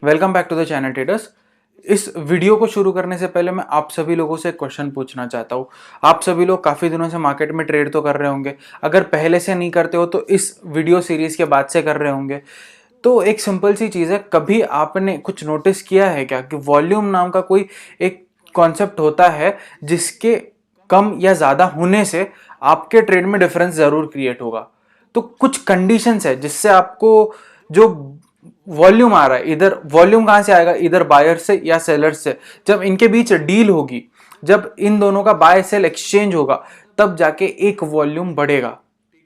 Welcome back to the channel traders. इस video को शुरू करने से पहले मैं आप सभी लोगों से एक क्वेश्चन पूछना चाहता हूँ। आप सभी लोग काफ़ी दिनों से मार्केट में ट्रेड तो कर रहे होंगे, अगर पहले से नहीं करते हो तो इस वीडियो सीरीज़ के बाद से कर रहे होंगे। तो एक सिंपल सी चीज़ है, कभी आपने कुछ नोटिस किया है क्या कि वॉल्यूम नाम का कोई एक कॉन्सेप्ट होता है जिसके कम या ज़्यादा होने से आपके ट्रेड में डिफरेंस ज़रूर क्रिएट होगा। तो कुछ कंडीशंस है जिससे आपको जो वॉल्यूम आ रहा है, इधर वॉल्यूम कहां से आएगा, इधर बायर से या सेलर से। जब इनके बीच डील होगी, जब इन दोनों का बाय सेल एक्सचेंज होगा, तब जाके एक वॉल्यूम बढ़ेगा।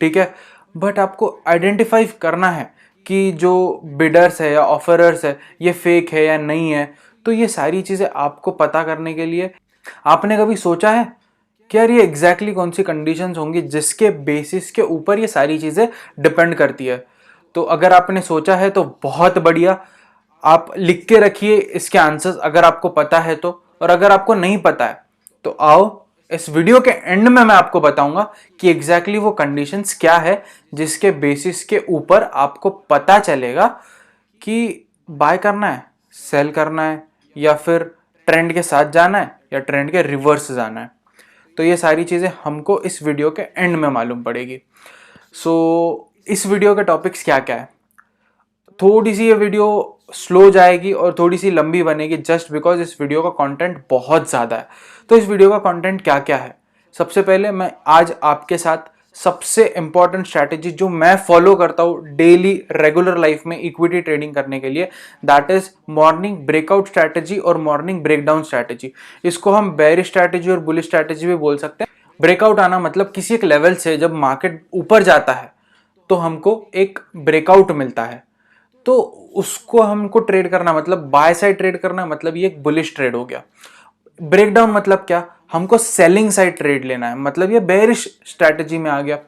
ठीक है, बट आपको आइडेंटिफाई करना है कि जो बिडर्स है या ऑफरर्स है ये फेक है या नहीं है। तो ये सारी चीजें आपको पता करने के लिए आपने कभी सोचा है कि यार ये एग्जैक्टली कौन सी कंडीशंस होंगी जिसके बेसिस के ऊपर ये सारी चीजें डिपेंड करती है। तो अगर आपने सोचा है तो बहुत बढ़िया, आप लिख के रखिए इसके आंसर्स अगर आपको पता है तो। और अगर आपको नहीं पता है तो आओ इस वीडियो के एंड में मैं आपको बताऊंगा कि एग्जैक्टली वो कंडीशंस क्या है जिसके बेसिस के ऊपर आपको पता चलेगा कि बाय करना है, सेल करना है, या फिर ट्रेंड के साथ जाना है या ट्रेंड के रिवर्स जाना है। तो ये सारी चीज़ें हमको इस वीडियो के एंड में मालूम पड़ेगी। सो इस वीडियो के टॉपिक्स क्या क्या है, थोड़ी सी ये वीडियो स्लो जाएगी और थोड़ी सी लंबी बनेगी जस्ट बिकॉज इस वीडियो का कंटेंट बहुत ज़्यादा है। तो इस वीडियो का कंटेंट क्या क्या है, सबसे पहले मैं आज आपके साथ सबसे इंपॉर्टेंट स्ट्रैटेजी जो मैं फॉलो करता हूँ डेली रेगुलर लाइफ में इक्विटी ट्रेडिंग करने के लिए, that is morning breakout strategy और मॉर्निंग ब्रेकडाउन स्ट्रैटेजी। इसको हम बेयरिश स्ट्रैटेजी और बुलिश स्ट्रैटेजी भी बोल सकते हैं। ब्रेकआउट आना मतलब किसी एक लेवल से जब मार्केट ऊपर जाता है तो हमको एक ब्रेकआउट मिलता है, तो उसको हमको ट्रेड करना मतलब बाय साइड ट्रेड करना, मतलब ये एक बुलिश ट्रेड हो गया। ब्रेकडाउन मतलब क्या, हमको सेलिंग साइड ट्रेड लेना है, मतलब ये बेयरिश स्ट्रैटेजी में आ गया।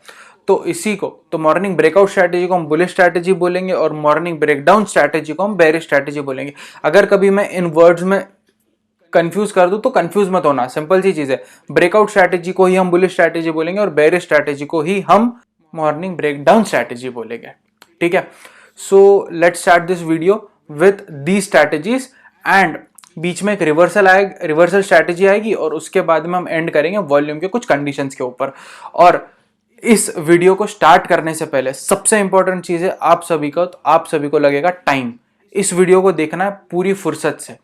तो इसी को तो मॉर्निंग ब्रेकआउट स्ट्रैटेजी को हम बुलिश स्ट्रैटेजी बोलेंगे और मॉर्निंग ब्रेकडाउन स्ट्रैटेजी को हम बेयरिश स्ट्रैटेजी बोलेंगे। अगर कभी मैं इन वर्ड्स में कंफ्यूज कर दूं तो कंफ्यूज मत होना, सिंपल सी चीज है। ब्रेकआउट स्ट्रैटेजी को ही हम बुलिश स्ट्रैटेजी बोलेंगे और बेयरिश स्ट्रैटेजी को ही हम मॉर्निंग ब्रेकडाउन स्ट्रैटेजी बोलेंगे। ठीक है, so let's start this video with the strategies and बीच में एक रिवर्सल स्ट्रैटेजी आएगी और उसके बाद में हम एंड करेंगे वॉल्यूम के कुछ कंडीशंस के ऊपर। और इस वीडियो को स्टार्ट करने से पहले सबसे इंपॉर्टेंट चीज है आप सभी को लगेगा टाइम। इस वीडियो को देखना है पूरी फुर्सत से।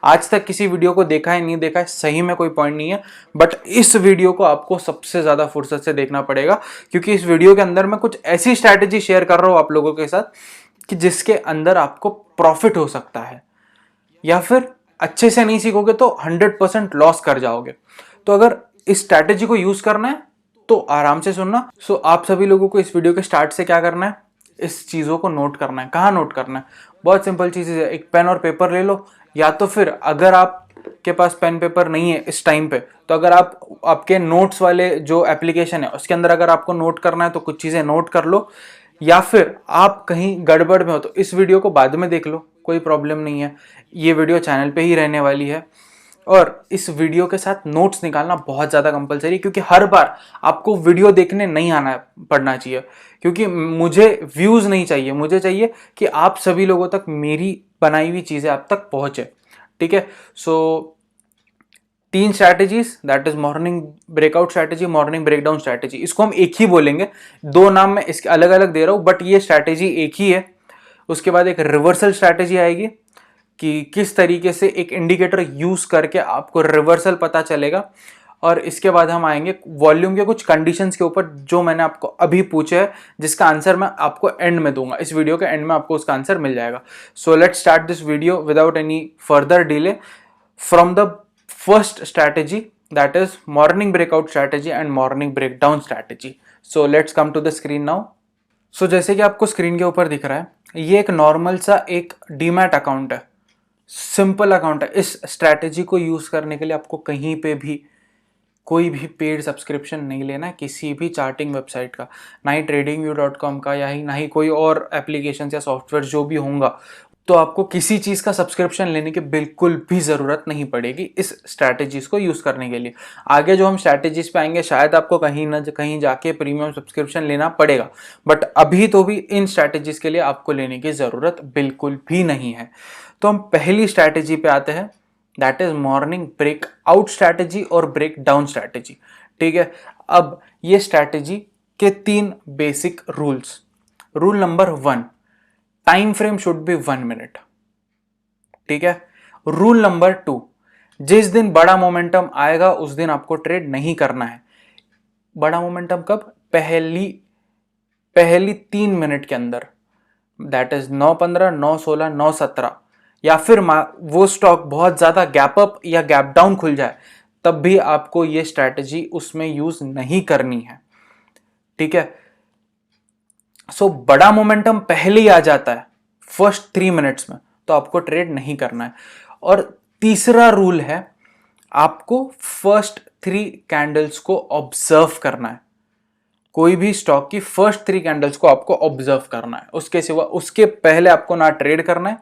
आज तक किसी वीडियो को देखा है नहीं देखा है सही में कोई पॉइंट नहीं है, बट इस वीडियो को आपको सबसे ज्यादा फुर्सत से देखना पड़ेगा क्योंकि इस वीडियो के अंदर मैं कुछ ऐसी स्ट्रैटेजी शेयर कर रहा हूं आप लोगों के साथ कि जिसके अंदर आपको प्रॉफिट हो सकता है, या फिर अच्छे से नहीं सीखोगे तो 100% लॉस कर जाओगे। तो अगर इस स्ट्रैटेजी को यूज करना है तो आराम से सुनना। सो आप सभी लोगों को इस वीडियो के स्टार्ट से क्या करना है, इस चीजों को नोट करना है। कहाँ नोट करना है, बहुत सिंपल चीज है, एक पेन और पेपर ले लो, या तो फिर अगर आपके पास पेन पेपर नहीं है इस टाइम पे तो अगर आप आपके नोट्स वाले जो एप्लीकेशन है उसके अंदर अगर आपको नोट करना है तो कुछ चीजें नोट कर लो, या फिर आप कहीं गड़बड़ में हो तो इस वीडियो को बाद में देख लो, कोई प्रॉब्लम नहीं है। ये वीडियो चैनल पे ही रहने वाली है और इस वीडियो के साथ नोट्स निकालना बहुत ज़्यादा कंपलसरी है क्योंकि हर बार आपको वीडियो देखने नहीं आना पड़ना चाहिए, क्योंकि मुझे व्यूज़ नहीं चाहिए, मुझे चाहिए कि आप सभी लोगों तक मेरी बनाई हुई चीज़ें आप तक पहुँचे। ठीक है, सो 3 strategies, that is morning breakout strategy, morning breakdown strategy. इसको हम एक ही बोलेंगे, 2 नाम मैं इसके अलग अलग दे रहा हूँ बट ये स्ट्रैटेजी एक ही है। उसके बाद एक रिवर्सल स्ट्रैटेजी आएगी कि किस तरीके से एक इंडिकेटर यूज करके आपको रिवर्सल पता चलेगा। और इसके बाद हम आएंगे वॉल्यूम के कुछ कंडीशंस के ऊपर जो मैंने आपको अभी पूछे है, जिसका आंसर मैं आपको एंड में दूंगा। इस वीडियो के एंड में आपको उसका आंसर मिल जाएगा। So let's start this video without any further delay from the first strategy, that is morning breakout strategy and morning breakdown strategy. So let's come to the screen now. So जैसे कि आपको screen के ऊपर दिख रहा है, ये एक नॉर्मल सा एक डीमैट अकाउंट है, सिंपल अकाउंट है। इस स्ट्रैटेजी को यूज करने के लिए आपको कहीं पे भी कोई भी पेड सब्सक्रिप्शन नहीं लेना है किसी भी चार्टिंग वेबसाइट का, ना ही tradingview.com का, या ही ना ही कोई और एप्लीकेशन या सॉफ्टवेयर जो भी होगा। तो आपको किसी चीज़ का सब्सक्रिप्शन लेने की बिल्कुल भी ज़रूरत नहीं पड़ेगी इस स्ट्रैटेजीज को यूज़ करने के लिए। आगे जो हम स्ट्रैटेजीज पे आएंगे शायद आपको कहीं ना कहीं जाके प्रीमियम सब्सक्रिप्शन लेना पड़ेगा, बट अभी तो भी इन स्ट्रैटेजीज के लिए आपको लेने की ज़रूरत बिल्कुल भी नहीं है। तो हम पहली स्ट्रैटेजी पे आते हैं, that is morning break out strategy और ब्रेक डाउन स्ट्रैटेजी। ठीक है, अब ये स्ट्रैटेजी के 3 basic rules. Rule number 1, time frame should be 1 minute. ठीक है। रूल नंबर 2, जिस दिन बड़ा मोमेंटम आएगा उस दिन आपको ट्रेड नहीं करना है। बड़ा मोमेंटम कब? पहली 3 मिनट के अंदर, दैट इज 9:15, 9:16, 9:17, या फिर वो स्टॉक बहुत ज्यादा गैप अप या गैप डाउन खुल जाए, तब भी आपको ये स्ट्रैटेजी उसमें यूज नहीं करनी है। ठीक है। सो बड़ा मोमेंटम पहले ही आ जाता है फर्स्ट 3 मिनट्स में, तो आपको ट्रेड नहीं करना है। और तीसरा रूल है, आपको फर्स्ट 3 कैंडल्स को ऑब्जर्व करना है। कोई भी स्टॉक की फर्स्ट 3 कैंडल्स को आपको ऑब्जर्व करना है, उसके सिवा उसके पहले आपको ना ट्रेड करना है।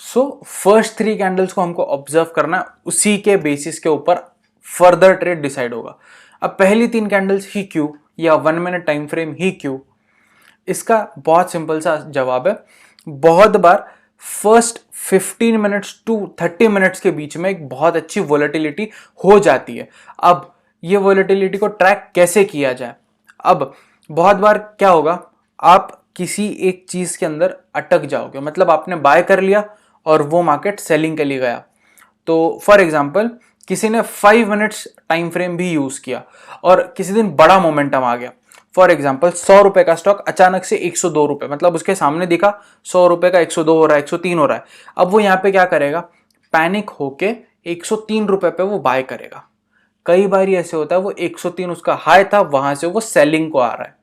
सो फर्स्ट 3 कैंडल्स को हमको ऑब्जर्व करना है, उसी के बेसिस के ऊपर फर्दर ट्रेड डिसाइड होगा। अब पहली 3 कैंडल्स ही क्यों, या 1 मिनट टाइम फ्रेम ही क्यों? इसका बहुत सिंपल सा जवाब है। बहुत बार फर्स्ट 15 मिनट्स टू 30 मिनट्स के बीच में एक बहुत अच्छी वोलेटिलिटी हो जाती है। अब ये वोलेटिलिटी को ट्रैक कैसे किया जाए? अब बहुत बार क्या होगा, आप किसी एक चीज के अंदर अटक जाओगे, मतलब आपने बाय कर लिया और वो मार्केट सेलिंग के लिए गया। तो फॉर एग्जांपल किसी ने 5 मिनट्स टाइम फ्रेम भी यूज किया और किसी दिन बड़ा मोमेंटम आ गया। फॉर एग्जाम्पल 100 रुपए का स्टॉक अचानक से 102 रुपए, मतलब उसके सामने दिखा 100 रुपए का 102 हो रहा है, 103 हो रहा है। अब वो यहाँ पे क्या करेगा, पैनिक होके 103 रुपए पे वो बाय करेगा। कई बार ऐसे होता है वो 103 उसका हाई था, वहां से वो सेलिंग को आ रहा है।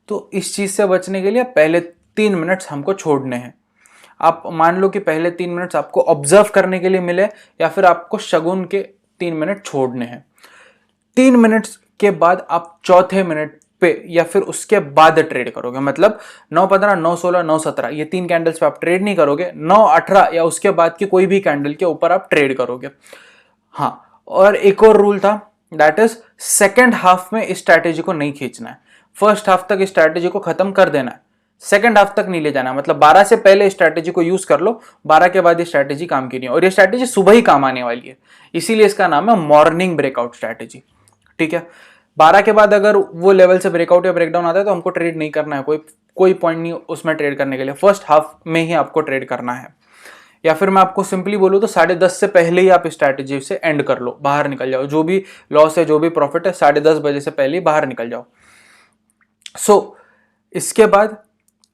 तो इस चीज से बचने के लिए पहले 3 मिनट्स हमको छोड़ने हैं। आप मान लो कि पहले 3 मिनट्स आपको ऑब्जर्व करने के लिए मिले, या फिर आपको शगुन के 3 मिनट छोड़ने हैं। 3 मिनट्स के बाद आप चौथे मिनट पे या फिर उसके बाद ट्रेड करोगे, मतलब 9:15, 9:16, 9:17 ये 3 कैंडल्स पे आप ट्रेड नहीं करोगे। 9:18 या उसके बाद की कोई भी कैंडल के ऊपर आप ट्रेड करोगे। हाँ, और एक और रूल था, दैट इज सेकेंड हाफ में इस स्ट्रैटेजी को नहीं खींचना है। फर्स्ट हाफ तक इस स्ट्रैटेजी को खत्म कर देना है, सेकेंड हाफ तक नहीं ले जाना है। मतलब 12 से पहले स्ट्रैटेजी को यूज कर लो, 12 के बाद ये स्ट्रैटेजी काम की नहीं है। और ये स्ट्रैटेजी सुबह ही काम आने वाली है, इसीलिए इसका नाम है मॉर्निंग ब्रेकआउट स्ट्रैटेजी। ठीक है। 12 के बाद अगर वो लेवल से ब्रेकआउट या ब्रेकडाउन आता है तो हमको ट्रेड नहीं करना है, कोई पॉइंट नहीं उसमें ट्रेड करने के लिए। फर्स्ट हाफ में ही आपको ट्रेड करना है। या फिर मैं आपको सिंपली बोलूँ तो 10:30 से पहले ही आप स्ट्रैटेजी से एंड कर लो, बाहर निकल जाओ। जो भी लॉस है, जो भी प्रॉफिट है, 10:30 बजे से पहले ही बाहर निकल जाओ। सो इसके बाद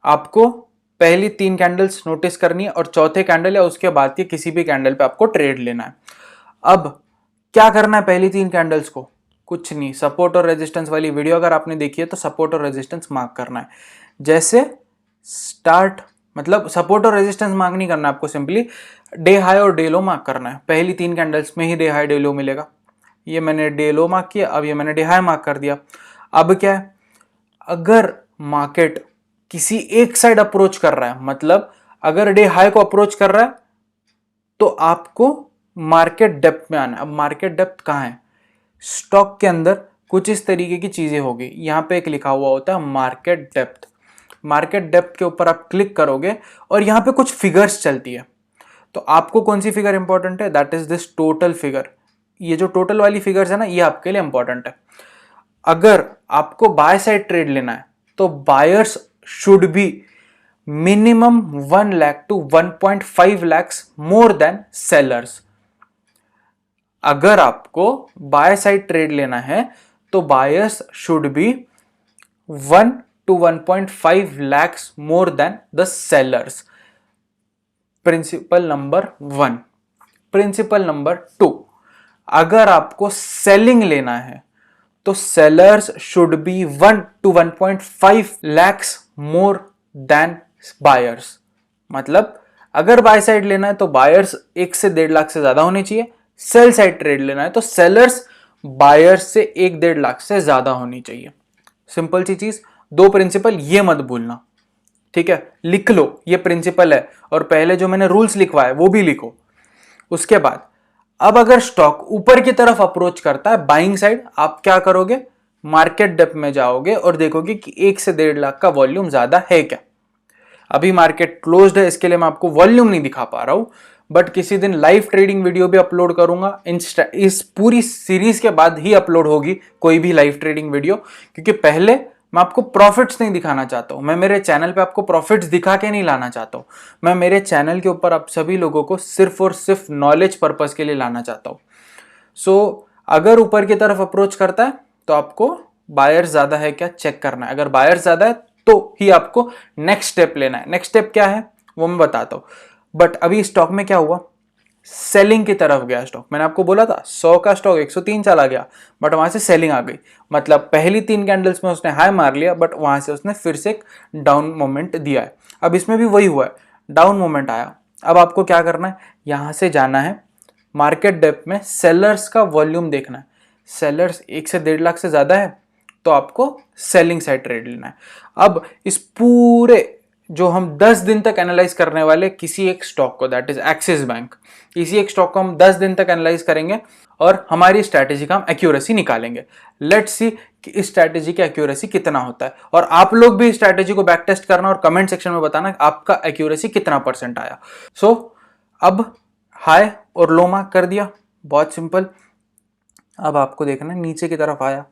आपको पहली 3 कैंडल्स नोटिस करनी है और चौथे कैंडल या उसके बाद के किसी भी कैंडल पे आपको ट्रेड लेना है। अब क्या करना है पहली 3 कैंडल्स को? कुछ नहीं, सपोर्ट और रेजिस्टेंस वाली वीडियो अगर आपने देखी है तो सपोर्ट और रेजिस्टेंस मार्क करना है। जैसे स्टार्ट, मतलब सपोर्ट और रेजिस्टेंस मार्क नहीं करना है आपको, सिंपली डे हाई और डे लो मार्क करना है। पहली 3 कैंडल्स में ही डे हाई डे लो मिलेगा। ये मैंने डे लो मार्क किया, अब ये मैंने डे हाई मार्क कर दिया। अब क्या है, अगर मार्केट किसी एक साइड अप्रोच कर रहा है, मतलब अगर डे हाई को अप्रोच कर रहा है, तो आपको मार्केट डेप्थ में आना है। अब मार्केट डेप्थ कहाँ है? स्टॉक के अंदर कुछ इस तरीके की चीजें होगी, यहां पे एक लिखा हुआ होता है मार्केट डेप्थ। मार्केट डेप्थ के ऊपर आप क्लिक करोगे और यहां पे कुछ फिगर्स चलती है। तो आपको कौन सी फिगर इंपॉर्टेंट है? That is this total figure. ये जो टोटल वाली फिगर्स है ना, ये आपके लिए इंपॉर्टेंट है। अगर आपको बाय साइड ट्रेड लेना है तो buyers should be minimum 1 lakh to 1.5 lakh more than sellers. अगर आपको बाय साइड ट्रेड लेना है तो buyers should be 1 to 1.5 lakhs more than the sellers. Principal number 1। Principal number 2, अगर आपको सेलिंग लेना है तो sellers should be 1 to 1.5 lakhs more than buyers. मतलब अगर बाय साइड लेना है तो बायर्स 1 से 1.5 लाख से ज्यादा होने चाहिए। सेल साइड ट्रेड लेना है तो सेलर्स बायर्स से 1-1.5 लाख से ज्यादा होनी चाहिए। सिंपल सी चीज, 2 प्रिंसिपल ये मत भूलना। ठीक है, लिख लो ये प्रिंसिपल है, और पहले जो मैंने रूल्स लिखवाए वो भी लिखो। उसके बाद अब अगर स्टॉक ऊपर की तरफ अप्रोच करता है बाइंग साइड, आप क्या करोगे? मार्केट डेप्थ में जाओगे और देखोगे कि 1 से 1.5 लाख का वॉल्यूम ज्यादा है क्या। अभी मार्केट क्लोज्ड है, इसके लिए मैं आपको वॉल्यूम नहीं दिखा पा रहा हूं, बट किसी दिन लाइव ट्रेडिंग वीडियो भी अपलोड करूंगा। इस पूरी सीरीज के बाद ही अपलोड होगी कोई भी लाइव ट्रेडिंग वीडियो, क्योंकि पहले मैं आपको प्रॉफिट्स नहीं दिखाना चाहता हूं। मैं मेरे चैनल पे आपको प्रॉफिट्स दिखा के नहीं लाना चाहता हूं। मैं मेरे चैनल के ऊपर आप सभी लोगों को सिर्फ और सिर्फ नॉलेज पर्पस के लिए लाना चाहता हूं। सो अगर ऊपर की तरफ अप्रोच करता है तो आपको बायर ज्यादा है क्या चेक करना है। अगर बायर ज्यादा है तो ही आपको नेक्स्ट स्टेप लेना है। नेक्स्ट स्टेप क्या है वो मैं बताता हूं। बट अभी स्टॉक में क्या हुआ, सेलिंग की तरफ गया स्टॉक। मैंने आपको बोला था 100 का स्टॉक 103 चला गया, बट वहां से सेलिंग आ गई। मतलब पहली 3 कैंडल्स में उसने हाई मार लिया, बट वहां से उसने फिर से एक डाउन मोमेंट दिया है। अब इसमें भी वही हुआ है, डाउन मोमेंट आया। अब आपको क्या करना है, यहां से जाना है मार्केट डेप्थ में, सेलर्स का वॉल्यूम देखना है। सेलर्स 1 से 1.5 लाख से ज्यादा है तो आपको सेलिंग साइड ट्रेड लेना है। अब इस पूरे जो हम 10 दिन तक एनालाइज करने वाले किसी एक स्टॉक को, दैट इज एक्सिस बैंक, किसी एक स्टॉक को हम 10 दिन तक एनालाइज करेंगे और हमारी स्ट्रैटेजी का हम एक्यूरेसी निकालेंगे। लेट्स सी कि इस स्ट्रैटेजी की एक्यूरेसी कितना होता है। और आप लोग भी इस स्ट्रैटेजी को बैक टेस्ट करना और कमेंट सेक्शन में बताना आपका एक्यूरेसी कितना % आया। सो अब हाई और लो मार्क कर दिया, बहुत सिंपल। अब आपको देखना है नीचे की तरफ आया,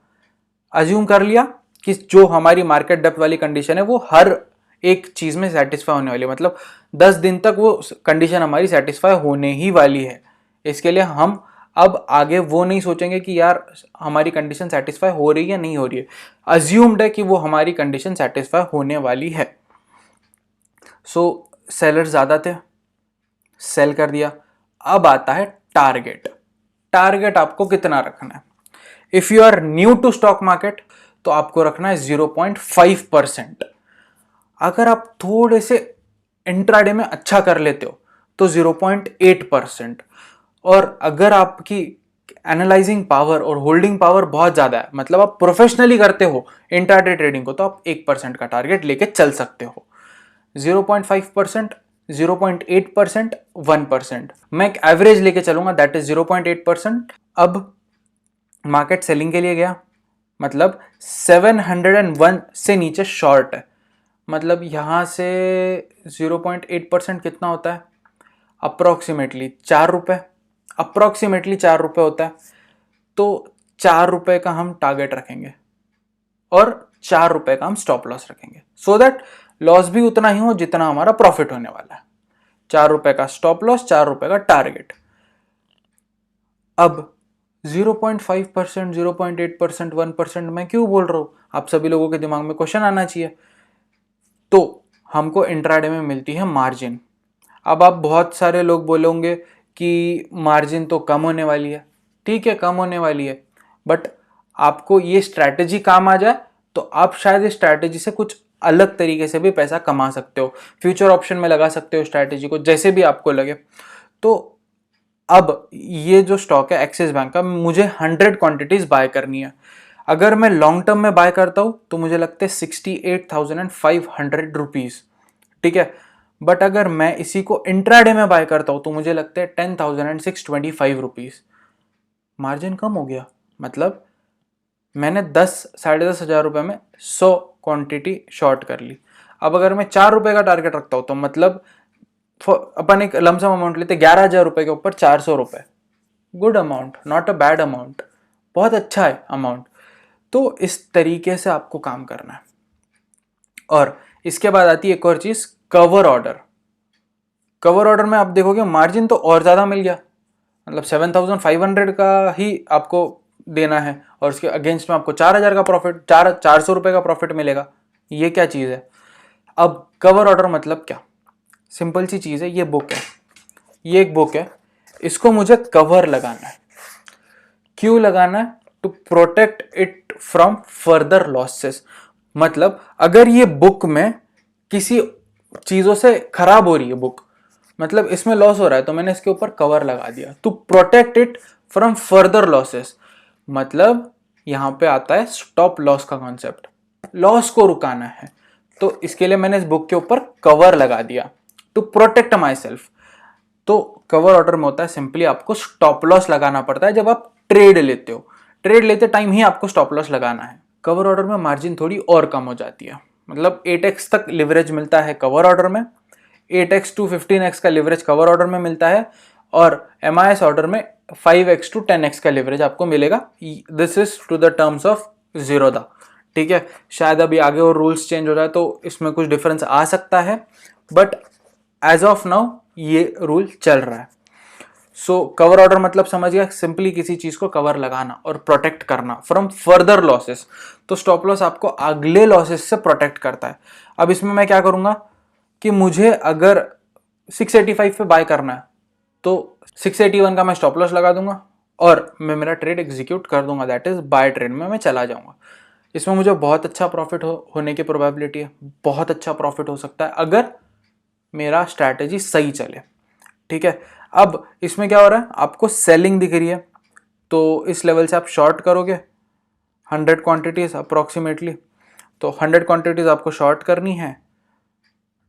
अज्यूम कर लिया कि जो हमारी मार्केट डेप्थ वाली कंडीशन है वो हर एक चीज में सेटिस्फाई होने वाली है। मतलब 10 दिन तक वो कंडीशन हमारी सेटिस्फाई होने ही वाली है। इसके लिए हम अब आगे वो नहीं सोचेंगे कि यार हमारी कंडीशन सेटिस्फाई हो रही है नहीं हो रही है। अज्यूम्ड है कि वो हमारी कंडीशन सेटिस्फाई होने वाली है। सो सेलर ज्यादा थे, सेल कर दिया। अब आता है टारगेट। टारगेट आपको कितना रखना है। If you are new to stock market तो आपको रखना है 0.5%। अगर आप थोड़े से इंट्राडे में अच्छा कर लेते हो तो 0.8%। और अगर आपकी एनालाइजिंग पावर और होल्डिंग पावर बहुत ज्यादा है, मतलब आप प्रोफेशनली करते हो इंट्राडे ट्रेडिंग को, तो आप 1% का टारगेट लेके चल सकते हो। 0.5%, 0.8%, 1%। मैं एक एवरेज लेके चलूंगा, दैट इज 0.8%। अब मार्केट सेलिंग के लिए गया, मतलब 701 से नीचे शॉर्ट है। मतलब यहां से 0.8% कितना होता है, अप्रोक्सीमेटली 4 रुपए, अप्रोक्सीमेटली 4 रुपए होता है। तो 4 रुपए का हम टारगेट रखेंगे और 4 रुपए का हम स्टॉप लॉस रखेंगे, सो दैट लॉस भी उतना ही हो जितना हमारा प्रॉफिट होने वाला है। 4 रुपए का स्टॉप लॉस, 4 रुपए का टारगेट। अब 0.5%, 0.8%, 1% मैं क्यों बोल रहा हूं, आप सभी लोगों के दिमाग में क्वेश्चन आना चाहिए। तो हमको इंट्राडे में मिलती है मार्जिन। अब आप बहुत सारे लोग बोलोगे कि मार्जिन तो कम होने वाली है। ठीक है, कम होने वाली है, बट आपको ये स्ट्रैटेजी काम आ जाए तो आप शायद इस स्ट्रैटेजी से कुछ अलग तरीके से भी पैसा कमा सकते हो। फ्यूचर ऑप्शन में लगा सकते हो स्ट्रैटेजी को, जैसे भी आपको लगे। तो अब ये जो स्टॉक है एक्सिस बैंक का, मुझे 100 क्वांटिटीज बाय करनी है। अगर मैं लॉन्ग टर्म में बाय करता हूं तो मुझे लगता है 68,500 रुपीज, ठीक है। बट अगर मैं इसी को इंट्राडे में बाय करता हूं तो मुझे लगता है 10,625 रुपीज। मार्जिन कम हो गया, मतलब मैंने 10-10,500 रुपए में 100 क्वांटिटी शॉर्ट कर ली। अब अगर मैं 4 रुपए का टारगेट रखता हूं तो मतलब अपन एक लमसम अमाउंट लेते, 11,000 रुपए के ऊपर 400 रुपए, good amount, not a bad amount, बहुत अच्छा है अमाउंट। तो इस तरीके से आपको काम करना है। और इसके बाद आती है एक और चीज, कवर ऑर्डर। कवर ऑर्डर में आप देखोगे मार्जिन तो और ज्यादा मिल गया, मतलब 7,500 का ही आपको देना है और उसके अगेंस्ट में आपको 4,000 का प्रॉफिट, 400 रुपए का प्रॉफिट मिलेगा। ये क्या चीज है। अब कवर ऑर्डर मतलब क्या, सिंपल सी चीज है। ये बुक है, ये एक बुक है, इसको मुझे कवर लगाना है। क्यों लगाना है, to protect it from further losses. मतलब अगर ये बुक में किसी चीजों से खराब हो रही है बुक, मतलब इसमें लॉस हो रहा है, तो मैंने इसके ऊपर कवर लगा दिया to protect it from further losses. मतलब यहां पे आता है स्टॉप लॉस का कॉन्सेप्ट, लॉस को रुकाना है। तो इसके लिए मैंने इस बुक के ऊपर कवर लगा दिया टू प्रोटेक्ट माई सेल्फ। तो कवर ऑर्डर में होता है सिंपली आपको स्टॉप लॉस लगाना पड़ता है जब आप ट्रेड लेते हो। ट्रेड लेते टाइम ही आपको स्टॉप लॉस लगाना है। कवर ऑर्डर में मार्जिन थोड़ी और कम हो जाती है, मतलब 8x तक लिवरेज मिलता है कवर ऑर्डर में। 8x to 15x का लिवरेज कवर ऑर्डर में मिलता है और MIS ऑर्डर में 5x to 10x का लिवरेज आपको मिलेगा। This is to the terms of Zerodha. ठीक है, शायद अभी आगे और रूल्स चेंज हो जाए तो इसमें कुछ डिफरेंस आ सकता है, बट एज ऑफ नाउ ये रूल चल रहा है। सो कवर ऑर्डर मतलब समझ गया, सिंपली किसी चीज को कवर लगाना और प्रोटेक्ट करना फ्रॉम फर्दर लॉसेस। तो स्टॉप लॉस आपको अगले लॉसेस से प्रोटेक्ट करता है। अब इसमें मैं क्या करूंगा कि मुझे अगर 685 पे बाय करना है तो 681 का मैं स्टॉप लॉस लगा दूंगा और मैं मेरा ट्रेड एग्जीक्यूट कर दूंगा, दैट इज बाय ट्रेड में मैं चला जाऊंगा। इसमें मुझे बहुत अच्छा प्रॉफिट होने की प्रोबेबिलिटी है, बहुत अच्छा प्रॉफिट हो सकता है अगर मेरा स्ट्रैटेजी सही चले। ठीक है, अब इसमें क्या हो रहा है, आपको सेलिंग दिख रही है तो इस लेवल से आप शॉर्ट करोगे 100 क्वांटिटीज अप्रोक्सीमेटली। तो 100 क्वांटिटीज आपको शॉर्ट करनी है,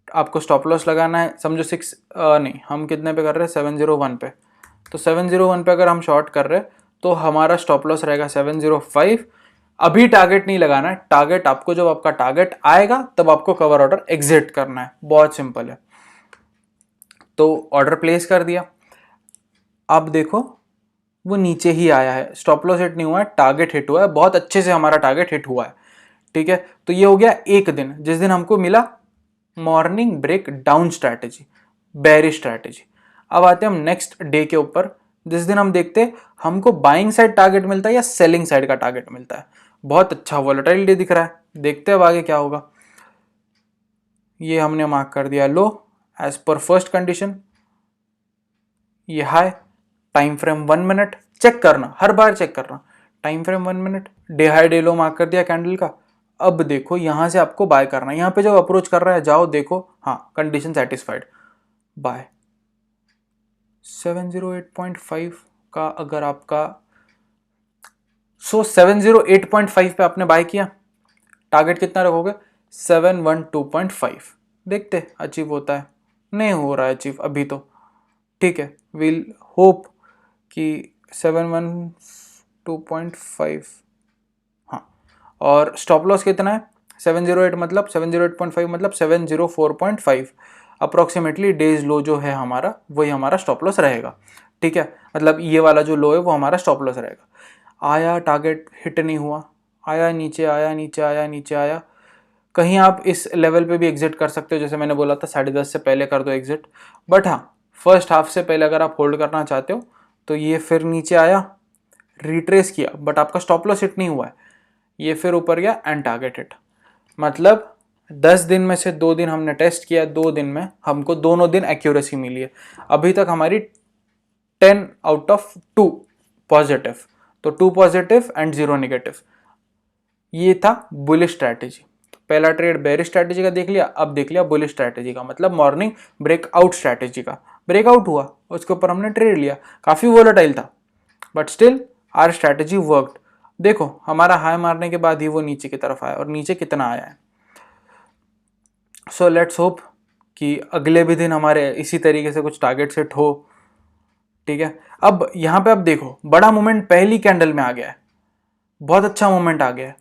आपको स्टॉप लॉस लगाना है। समझो नहीं, हम कितने पे कर रहे हैं, 701 पे। तो 701 पे अगर हम शॉर्ट कर रहे हैं तो हमारा स्टॉप लॉस रहेगा 705। अभी टारगेट नहीं लगाना है, टारगेट आपको जब आपका टारगेट आएगा तब आपको कवर ऑर्डर एग्जिट करना है, बहुत सिंपल है। तो ऑर्डर प्लेस कर दिया, अब देखो वो नीचे ही आया है, स्टॉप लॉस हिट नहीं हुआ है, टारगेट हिट हुआ है, बहुत अच्छे से हमारा टारगेट हिट हुआ है। ठीक है, तो ये हो गया एक दिन, जिस दिन हमको मिला morning break down strategy, bearish strategy. अब आते हैं हम नेक्स्ट डे के ऊपर, जिस दिन हम देखते हैं हमको बाइंग साइड टारगेट मिलता है या सेलिंग साइड का टारगेट मिलता है। बहुत अच्छा वोलेटाइल डे दिख रहा है, देखते हैं अब आगे क्या होगा। ये हमने मार्क कर दिया लो एज पर फर्स्ट कंडीशन, ये high, time frame 1 minute check करना, हर बार चेक करना, time frame 1 minute, day high day low mark कर दिया कैंडल का। अब देखो यहां से आपको बाय करना है, यहां पे जब अप्रोच कर रहा है जाओ देखो, हाँ कंडीशन सेटिस्फाइड, बाय। 708.5 का अगर आपका 708.5 पे आपने बाय किया, टारगेट कितना रखोगे, 712.5। देखते अचीव होता है, नहीं हो रहा है अचीव अभी तो। ठीक है, विल होप कि 712.5, हाँ। और स्टॉप लॉस कितना है, 708 मतलब 708.5 मतलब 704.5 अप्रोक्सीमेटली डेज लो जो है हमारा, वही हमारा स्टॉप लॉस रहेगा। ठीक है, मतलब ये वाला जो लो है वो हमारा स्टॉप लॉस रहेगा। आया टारगेट हिट नहीं हुआ, आया नीचे आया, नीचे आया, नीचे आया, कहीं आप इस लेवल पे भी एग्जिट कर सकते हो, जैसे मैंने बोला था 10:30 से पहले कर दो एग्जिट। बट हाँ, फर्स्ट हाफ से पहले अगर आप होल्ड करना चाहते हो तो ये फिर नीचे आया, रिट्रेस किया, बट आपका स्टॉप लॉस हिट नहीं हुआ है, ये फिर ऊपर गया एंड टारगेट हिट। मतलब 10 दिन में से 2 दिन हमने टेस्ट किया, 2 दिन में हमको दोनों दिन एक्यूरेसी मिली है। अभी तक हमारी 10 आउट ऑफ 2 पॉजिटिव, तो 2 पॉजिटिव एंड 0 नेगेटिव। ये था बुलिश स्ट्रैटेजी। पहला ट्रेड बेरिश स्ट्रैटेजी का देख लिया, अब देख लिया बुलिश स्ट्रैटेजी का, मतलब मॉर्निंग ब्रेकआउट स्ट्रैटेजी का। ब्रेकआउट हुआ, उसके ऊपर हमने ट्रेड लिया, काफी वोलेटाइल था but still our strategy worked. देखो हमारा हाई मारने के बाद ही वो नीचे की तरफ आया, और नीचे कितना आया है। सो लेट्स होप कि अगले भी दिन हमारे इसी तरीके से कुछ टारगेट सेट हो। ठीक है, अब यहां पे अब देखो बड़ा मूवमेंट पहली कैंडल में आ गया है, बहुत अच्छा मूवमेंट आ गया है,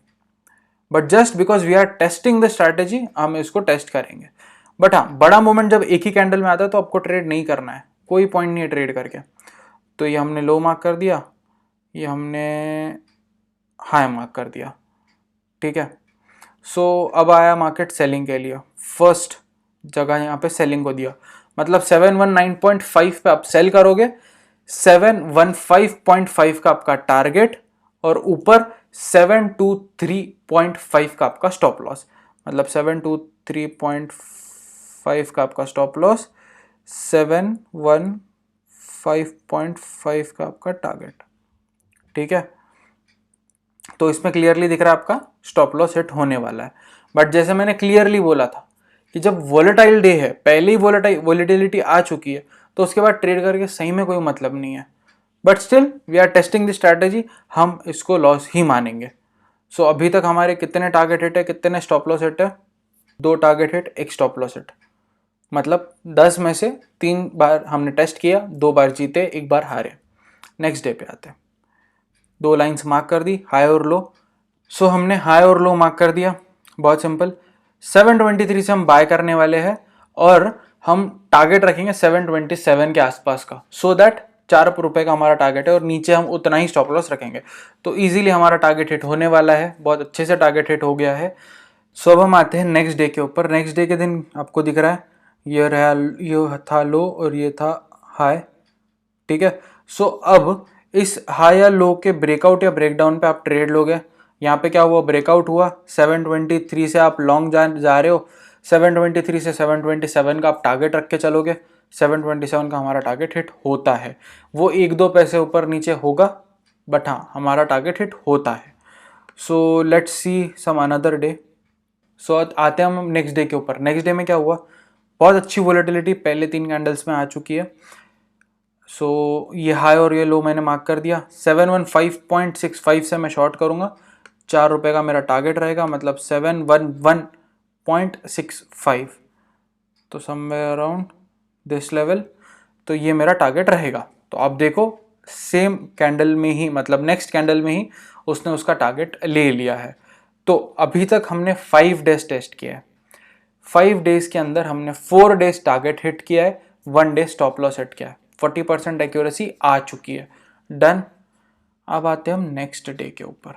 but just because we are testing the strategy हम इसको टेस्ट करेंगे। बट हाँ, बड़ा मूवमेंट जब एक ही कैंडल में आता है तो आपको ट्रेड नहीं करना है, कोई पॉइंट नहीं है ट्रेड करके। तो ये हमने लो मार्क कर दिया, ये हमने हाई मार्क कर दिया। ठीक है, सो अब आया मार्केट सेलिंग के लिए, फर्स्ट जगह यहाँ पे सेलिंग को दिया, मतलब 719.5 पे आप सेल करोगे, 715.5 का आपका टारगेट और ऊपर 723.5 का आपका स्टॉप लॉस, मतलब 723.5 का आपका स्टॉप लॉस, 715.5 का आपका टारगेट। ठीक है, तो इसमें क्लियरली दिख रहा है आपका स्टॉप लॉस हिट होने वाला है। बट जैसे मैंने क्लियरली बोला था कि जब वोलेटाइल डे है, पहले ही वोलेटिलिटी आ चुकी है, तो उसके बाद ट्रेड करके सही में कोई मतलब नहीं है। But still we are testing the strategy, हम इसको लॉस ही मानेंगे। सो अभी तक हमारे कितने टारगेट हिट है, कितने स्टॉप लॉस हिट है, 2 target hit 1 stop loss hit, मतलब 10 में से 3 बार हमने टेस्ट किया, 2 बार जीते, 1 बार हारे। नेक्स्ट डे पे आते हैं, 2 लाइंस मार्क कर दी, हाई और लो। सो हमने हाई और लो मार्क कर दिया, बहुत सिंपल। 723 से हम बाय करने वाले हैं और हम टारगेट रखेंगे 727 के आसपास का, सो दैट 4 रुपए का हमारा टारगेट है और नीचे हम उतना ही स्टॉप लॉस रखेंगे। तो इजीली हमारा टारगेट हिट होने वाला है, बहुत अच्छे से टारगेट हिट हो गया है। सो अब हम आते हैं नेक्स्ट डे के ऊपर। नेक्स्ट डे के दिन आपको दिख रहा है ये रहा, ये था लो और ये था हाई, ठीक है। सो अब इस हाई या लो के ब्रेकआउट या ब्रेकडाउन पे आप ट्रेड लोगे। यहाँ पे क्या हुआ, ब्रेकआउट हुआ 723 से आप लॉन्ग जा रहे हो, 723 से 727 का आप टारगेट रख के चलोगे। 727 का हमारा टारगेट हिट होता है, वो 1-2 पैसे ऊपर नीचे होगा, बट हाँ हमारा टारगेट हिट होता है। So let's see some another day. So आते हैं हम नेक्स्ट डे के ऊपर। नेक्स्ट डे में क्या हुआ, बहुत अच्छी वोलेटिलिटी पहले 3 कैंडल्स में आ चुकी है। सो ये हाई और ये लो मैंने मार्क कर दिया। 715.65 से मैं शॉर्ट करूंगा, 4 रुपए का मेरा टारगेट रहेगा, मतलब 711.65, तो समवेयर अराउंड दिस लेवल, तो ये मेरा टारगेट रहेगा। तो आप देखो सेम कैंडल में ही, मतलब नेक्स्ट कैंडल में ही उसने उसका टारगेट ले लिया है। तो अभी तक हमने 5 डेज टेस्ट किया है। 5 डेज के अंदर हमने 4 डेज टारगेट हिट किया है, 1 डे स्टॉप लॉस हिट किया है, 40% एक्यूरेसी आ चुकी है। डन। अब आते हैं हम नेक्स्ट डे के ऊपर।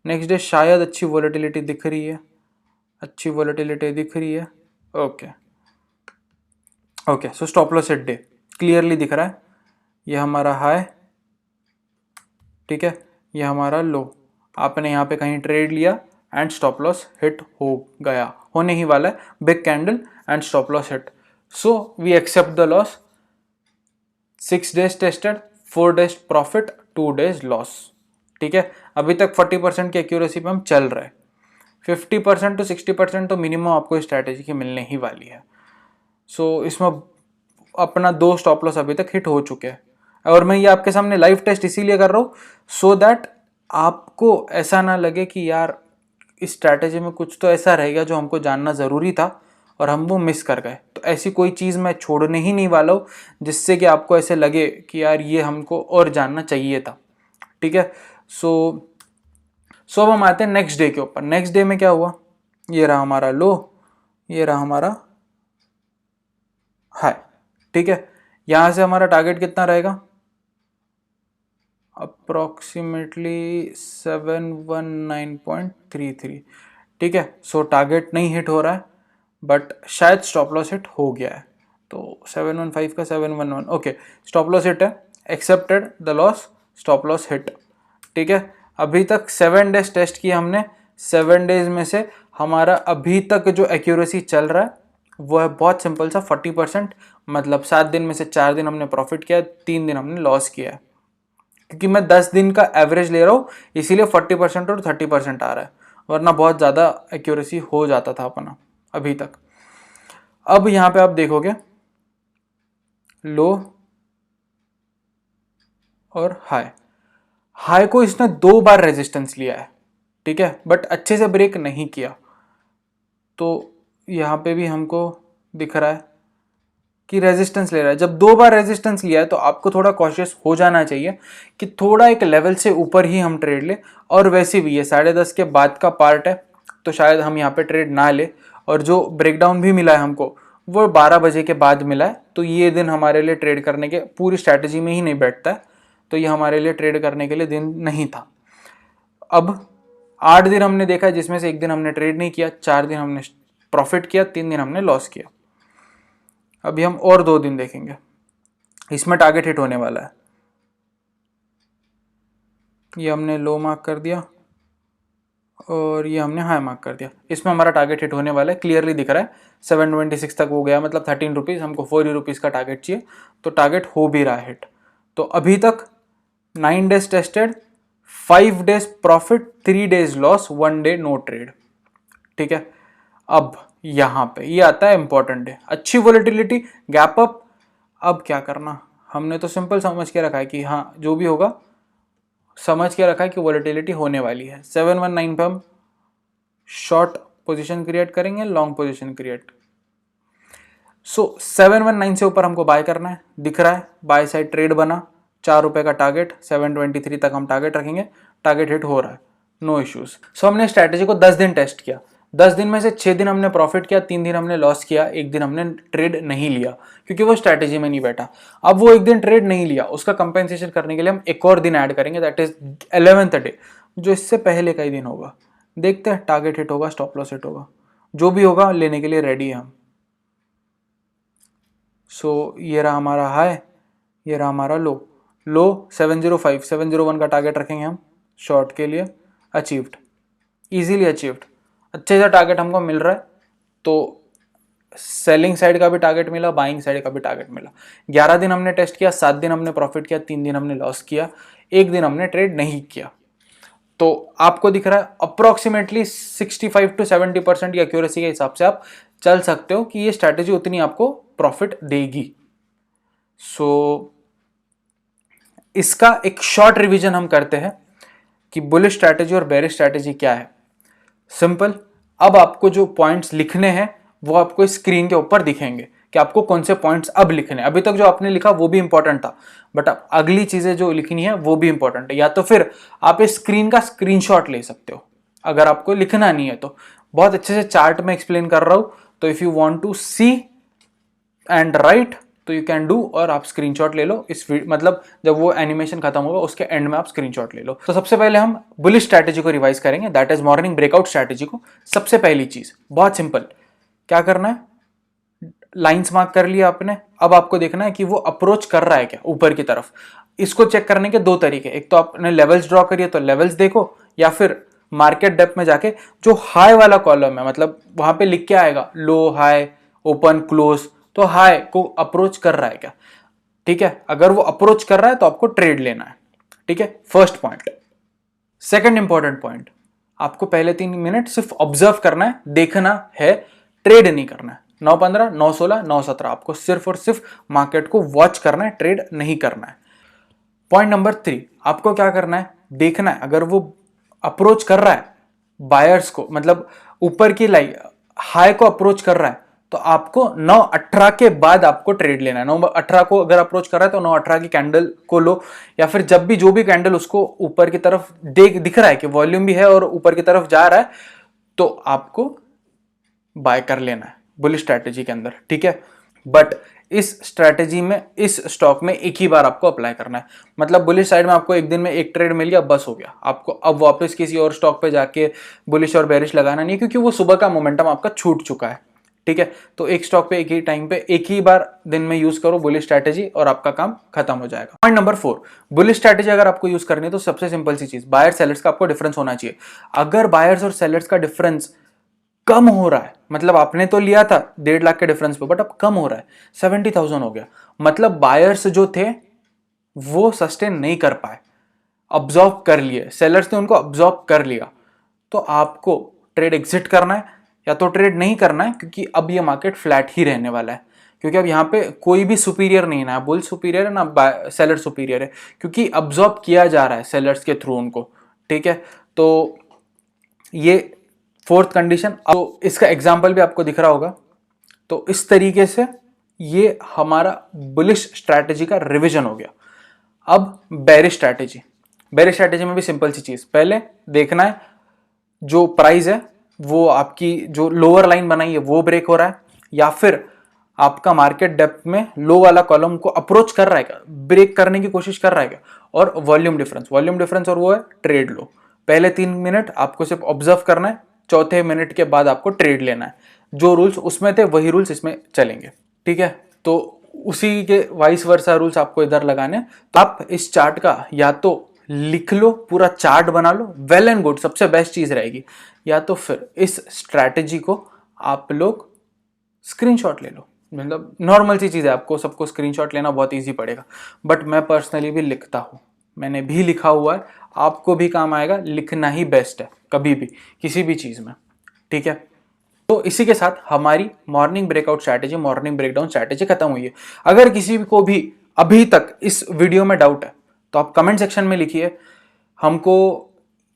नेक्स्ट डे शायद अच्छी वोलेटिलिटी दिख रही है, अच्छी वोलेटिलिटी दिख रही है। Okay okay, so stop loss hit day clearly दिख रहा है। ये हमारा हाई, ठीक है, ये हमारा लो। आपने यहाँ पे कहीं ट्रेड लिया एंड स्टॉप लॉस हिट हो गया, होने ही वाला है, big candle and stop loss hit. So we accept the loss. 6 days tested, 4 days profit, 2 days loss, ठीक है। अभी तक 40% की एक्यूरेसी पे हम चल रहे हैं। 50% to 60% तो मिनिमम आपको स्ट्रैटेजी की मिलने ही वाली है। सो इसमें अपना 2 स्टॉप लॉस अभी तक हिट हो चुके हैं, और मैं ये आपके सामने लाइव टेस्ट इसीलिए कर रहा हूँ सो दैट आपको ऐसा ना लगे कि यार इस स्ट्रैटेजी में कुछ तो ऐसा रह गया जो हमको जानना ज़रूरी था और हम वो मिस कर गए। तो ऐसी कोई चीज़ मैं छोड़ने ही नहीं वाला हूँ जिससे कि आपको ऐसे लगे कि यार ये हमको और जानना चाहिए था, ठीक है। सो अब हम आते हैं नेक्स्ट डे के ऊपर। नेक्स्ट डे में क्या हुआ, ये रहा हमारा लो, ये रहा हमारा हाई, ठीक है। यहाँ से हमारा टारगेट कितना रहेगा, अप्रोक्सीमेटली 719.33, ठीक है। सो टारगेट नहीं हिट हो रहा है, बट शायद स्टॉप लॉस हिट हो गया है। तो 715 का 711, ओके, स्टॉप लॉस हिट है, accepted the loss, stop loss hit, ठीक है। अभी तक 7 डेज टेस्ट किया हमने। 7 डेज में से हमारा अभी तक जो एक्यूरेसी चल रहा है वो है बहुत सिंपल सा 40%, मतलब 7 दिन में से 4 दिन हमने प्रॉफिट किया, 3 दिन हमने लॉस किया है। क्योंकि मैं 10 दिन का एवरेज ले रहा हूँ इसीलिए 40% और 30% आ रहा है, वरना बहुत ज़्यादा एक्यूरेसी हो जाता था अपना अभी तक। अब यहाँ पे आप देखोगे लो और हाई, हाई को इसने 2 बार रेजिस्टेंस लिया है, ठीक है, बट अच्छे से ब्रेक नहीं किया। तो यहाँ पे भी हमको दिख रहा है कि रेजिस्टेंस ले रहा है। जब 2 बार रेजिस्टेंस लिया है तो आपको थोड़ा कॉशियस हो जाना चाहिए कि थोड़ा एक लेवल से ऊपर ही हम ट्रेड ले। और वैसे भी ये 10:30 के बाद का पार्ट है तो शायद हम यहाँ पे ट्रेड ना ले, और जो ब्रेकडाउन भी मिला है हमको वो 12 बजे के बाद मिला है, तो ये दिन हमारे लिए ट्रेड करने के पूरी स्ट्रैटेजी में ही नहीं बैठता है, तो ये हमारे लिए ट्रेड करने के लिए दिन नहीं था। अब 8 दिन हमने देखा जिसमें से 1 दिन हमने ट्रेड नहीं किया, 4 दिन हमने प्रॉफिट किया, 3 दिन हमने लॉस किया। अभी हम और 2 दिन देखेंगे, इसमें टारगेट हिट होने वाला है। ये हमने लो मार्क कर दिया और ये हमने हाई मार्क कर दिया, इसमें हमारा टारगेट हिट होने वाला है, क्लियरली दिख रहा है। 726 तक हो गया, मतलब 13 रुपीज़, हमको 4 रुपीज़ का टारगेट चाहिए, तो टारगेट हो भी रहा है हिट। तो अभी तक 9 days tested, 5 days profit, 3 days loss, 1 day no trade, ठीक है। अब यहाँ पे ये आता है इंपॉर्टेंट डे, अच्छी वोलेटिलिटी, गैप अप। अब क्या करना, हमने तो सिंपल समझ के रखा है कि हाँ जो भी होगा समझ के रखा है कि वोलेटिलिटी होने वाली है। 719 पे हम शॉर्ट पोजीशन क्रिएट करेंगे, लॉन्ग पोजीशन क्रिएट। सो 719 से ऊपर हमको बाय करना है, दिख रहा है बाय साइड ट्रेड बना, 4 रुपए का टारगेट, 723 तक हम टारगेट रखेंगे, टारगेट हिट हो रहा है, नो इश्यूज। सो हमने स्ट्रैटेजी को 10 दिन टेस्ट किया। 10 दिन में से 6 दिन हमने प्रॉफिट किया, 3 दिन हमने लॉस किया, एक दिन हमने ट्रेड नहीं लिया क्योंकि वो स्ट्रैटेजी में नहीं बैठा। अब वो एक दिन ट्रेड नहीं लिया, उसका कंपेंसेशन करने के लिए हम एक और दिन ऐड करेंगे, दैट इज 11th डे, जो इससे पहले का ही दिन होगा। देखते हैं टारगेट हिट होगा, स्टॉप लॉस हिट होगा, जो भी होगा लेने के लिए रेडी है हम। सो ये रहा हमारा हाई, ये रहा हमारा लो 705, 701 का टारगेट रखेंगे हम शॉर्ट के लिए। अचीव्ड, इजीली अचीव्ड, अच्छे से टारगेट हमको मिल रहा है। तो सेलिंग साइड का भी टारगेट मिला, बाइंग साइड का भी टारगेट मिला। 11 दिन हमने टेस्ट किया, 7 दिन हमने प्रॉफिट किया, 3 दिन हमने लॉस किया, एक दिन हमने ट्रेड नहीं किया। तो आपको दिख रहा है अप्रोक्सीमेटली 65 to 70% की एक्यूरेसी के हिसाब से आप चल सकते हो कि ये स्ट्रैटेजी उतनी आपको प्रॉफिट देगी। सो इसका एक शॉर्ट रिवीजन हम करते हैं कि बुलिश स्ट्रैटेजी और बेरिश स्ट्रैटेजी क्या है। सिंपल, अब आपको जो पॉइंट्स लिखने हैं वो आपको स्क्रीन के ऊपर दिखेंगे कि आपको कौन से पॉइंट्स अब लिखने हैं। अभी तक जो आपने लिखा वो भी इंपॉर्टेंट था, बट अब अगली चीजें जो लिखनी है वो भी इंपॉर्टेंट है। या तो फिर आप इस स्क्रीन का स्क्रीनशॉट ले सकते हो अगर आपको लिखना नहीं है तो। बहुत अच्छे से चार्ट में एक्सप्लेन कर रहा हूं, तो if you want to see and right तो यू कैन डू, और आप स्क्रीनशॉट ले लो इस मतलब जब वो एनिमेशन खत्म होगा उसके एंड में आप स्क्रीनशॉट ले लो। तो सबसे पहले हम बुलिश स्ट्रैटेजी को रिवाइज करेंगे, that is morning breakout strategy को। सबसे पहली चीज बहुत सिंपल, क्या करना है, लाइंस मार्क कर लिया आपने। अब आपको देखना है कि वो अप्रोच कर रहा है क्या ऊपर की तरफ। इसको चेक करने के दो तरीके, एक तो आपने लेवल्स ड्रॉ करिए तो लेवल्स देखो, या फिर मार्केट डेप्थ में जाके जो हाई वाला कॉलम है, मतलब वहां पे लिख के आएगा लो हाई ओपन क्लोज, तो हाई को अप्रोच कर रहा है क्या। ठीक है, अगर वो अप्रोच कर रहा है तो आपको ट्रेड लेना है। ठीक है, first point. Second important point, आपको पहले 3 मिनट सिर्फ ऑब्जर्व करना है, देखना है, ट्रेड नहीं करना है। 9:15, 9:16, 9:17 आपको सिर्फ और सिर्फ मार्केट को वॉच करना है, ट्रेड नहीं करना है। पॉइंट नंबर 3, आपको क्या करना है, देखना है अगर वो अप्रोच कर रहा है बायर्स को, मतलब ऊपर की लाइन हाई को अप्रोच कर रहा है, तो आपको 9:18 के बाद आपको ट्रेड लेना है। 9:18 को अगर अप्रोच कर रहा है तो 9:18 की कैंडल को लो, या फिर जब भी जो भी कैंडल उसको ऊपर की तरफ दिख रहा है कि वॉल्यूम भी है और ऊपर की तरफ जा रहा है, तो आपको बाय कर लेना है बुलिश स्ट्रैटेजी के अंदर। ठीक है, बट इस स्ट्रैटेजी में, इस स्टॉक में एक ही बार आपको अप्लाई करना है। मतलब बुलिश साइड में आपको एक दिन में एक ट्रेड मिल गया, बस हो गया। आपको अब वापस किसी और स्टॉक पे जाके बुलिश और बेरिश लगाना नहीं है, क्योंकि वो सुबह का मोमेंटम आपका छूट चुका है। ठीक है, तो एक स्टॉक पे एक ही टाइम पे एक ही बार दिन में यूज करो बुलिश स्ट्रैटेजी और आपका काम खत्म हो जाएगा। पॉइंट नंबर 4, बुलिश स्ट्रैटेजी अगर आपको यूज करनी है तो सबसे सिंपल सी चीज, बायर सेलर्स का आपको डिफरेंस होना चाहिए। अगर बायर्स और सेलर्स का डिफरेंस कम हो रहा है, मतलब आपने तो लिया था 1.5 लाख के डिफरेंस पे, बट अब कम हो रहा है, 70,000 हो गया, मतलब बायर्स जो थे वो सस्टेन नहीं कर पाए, ऑब्जॉर्व कर लिए, सेलर्स ने उनको ऑब्जॉर्व कर लिया, तो आपको ट्रेड एग्जिट करना है या तो ट्रेड नहीं करना है, क्योंकि अब ये मार्केट फ्लैट ही रहने वाला है। क्योंकि अब यहाँ पे कोई भी सुपीरियर नहीं है, ना बुल सुपीरियर है ना सेलर सुपीरियर है, क्योंकि ऑब्जॉर्व किया जा रहा है सेलर्स के थ्रू उनको। ठीक है, तो ये फोर्थ कंडीशन। तो इसका एग्जाम्पल भी आपको दिख रहा होगा। तो इस तरीके से ये हमारा बुलिश स्ट्रैटेजी का रिवीजन हो गया। अब बेरिश स्ट्रैटेजी, बेरिश स्ट्रैटेजी में भी सिंपल सी चीज, पहले देखना है जो प्राइस है वो आपकी जो लोअर लाइन बनाई है वो ब्रेक हो रहा है, या फिर आपका मार्केट डेप्थ में लो वाला कॉलम को अप्रोच कर रहा है क्या, ब्रेक करने की कोशिश कर रहा है क्या, और वॉल्यूम डिफरेंस और वो है ट्रेड लो। पहले 3 मिनट आपको सिर्फ ऑब्जर्व करना है, चौथे मिनट के बाद आपको ट्रेड लेना है। जो रूल्स उसमें थे वही रूल्स इसमें चलेंगे। ठीक है, तो उसी के वाइस वर्सा रूल्स आपको इधर लगाने। तो आप इस चार्ट का या तो लिख लो, पूरा चार्ट बना लो, वेल एंड गुड, सबसे बेस्ट चीज रहेगी, या तो फिर इस स्ट्रैटेजी को आप लोग स्क्रीनशॉट ले लो। मतलब नॉर्मल सी चीज है, आपको सबको स्क्रीनशॉट लेना बहुत इजी पड़ेगा, बट मैं पर्सनली भी लिखता हूँ, मैंने भी लिखा हुआ है, आपको भी काम आएगा, लिखना ही बेस्ट है कभी भी किसी भी चीज में। ठीक है, तो इसी के साथ हमारी morning breakout strategy, morning breakdown strategy खत्म हुई है। अगर किसी को भी अभी तक इस वीडियो में डाउट है तो आप कमेंट सेक्शन में लिखिए, हमको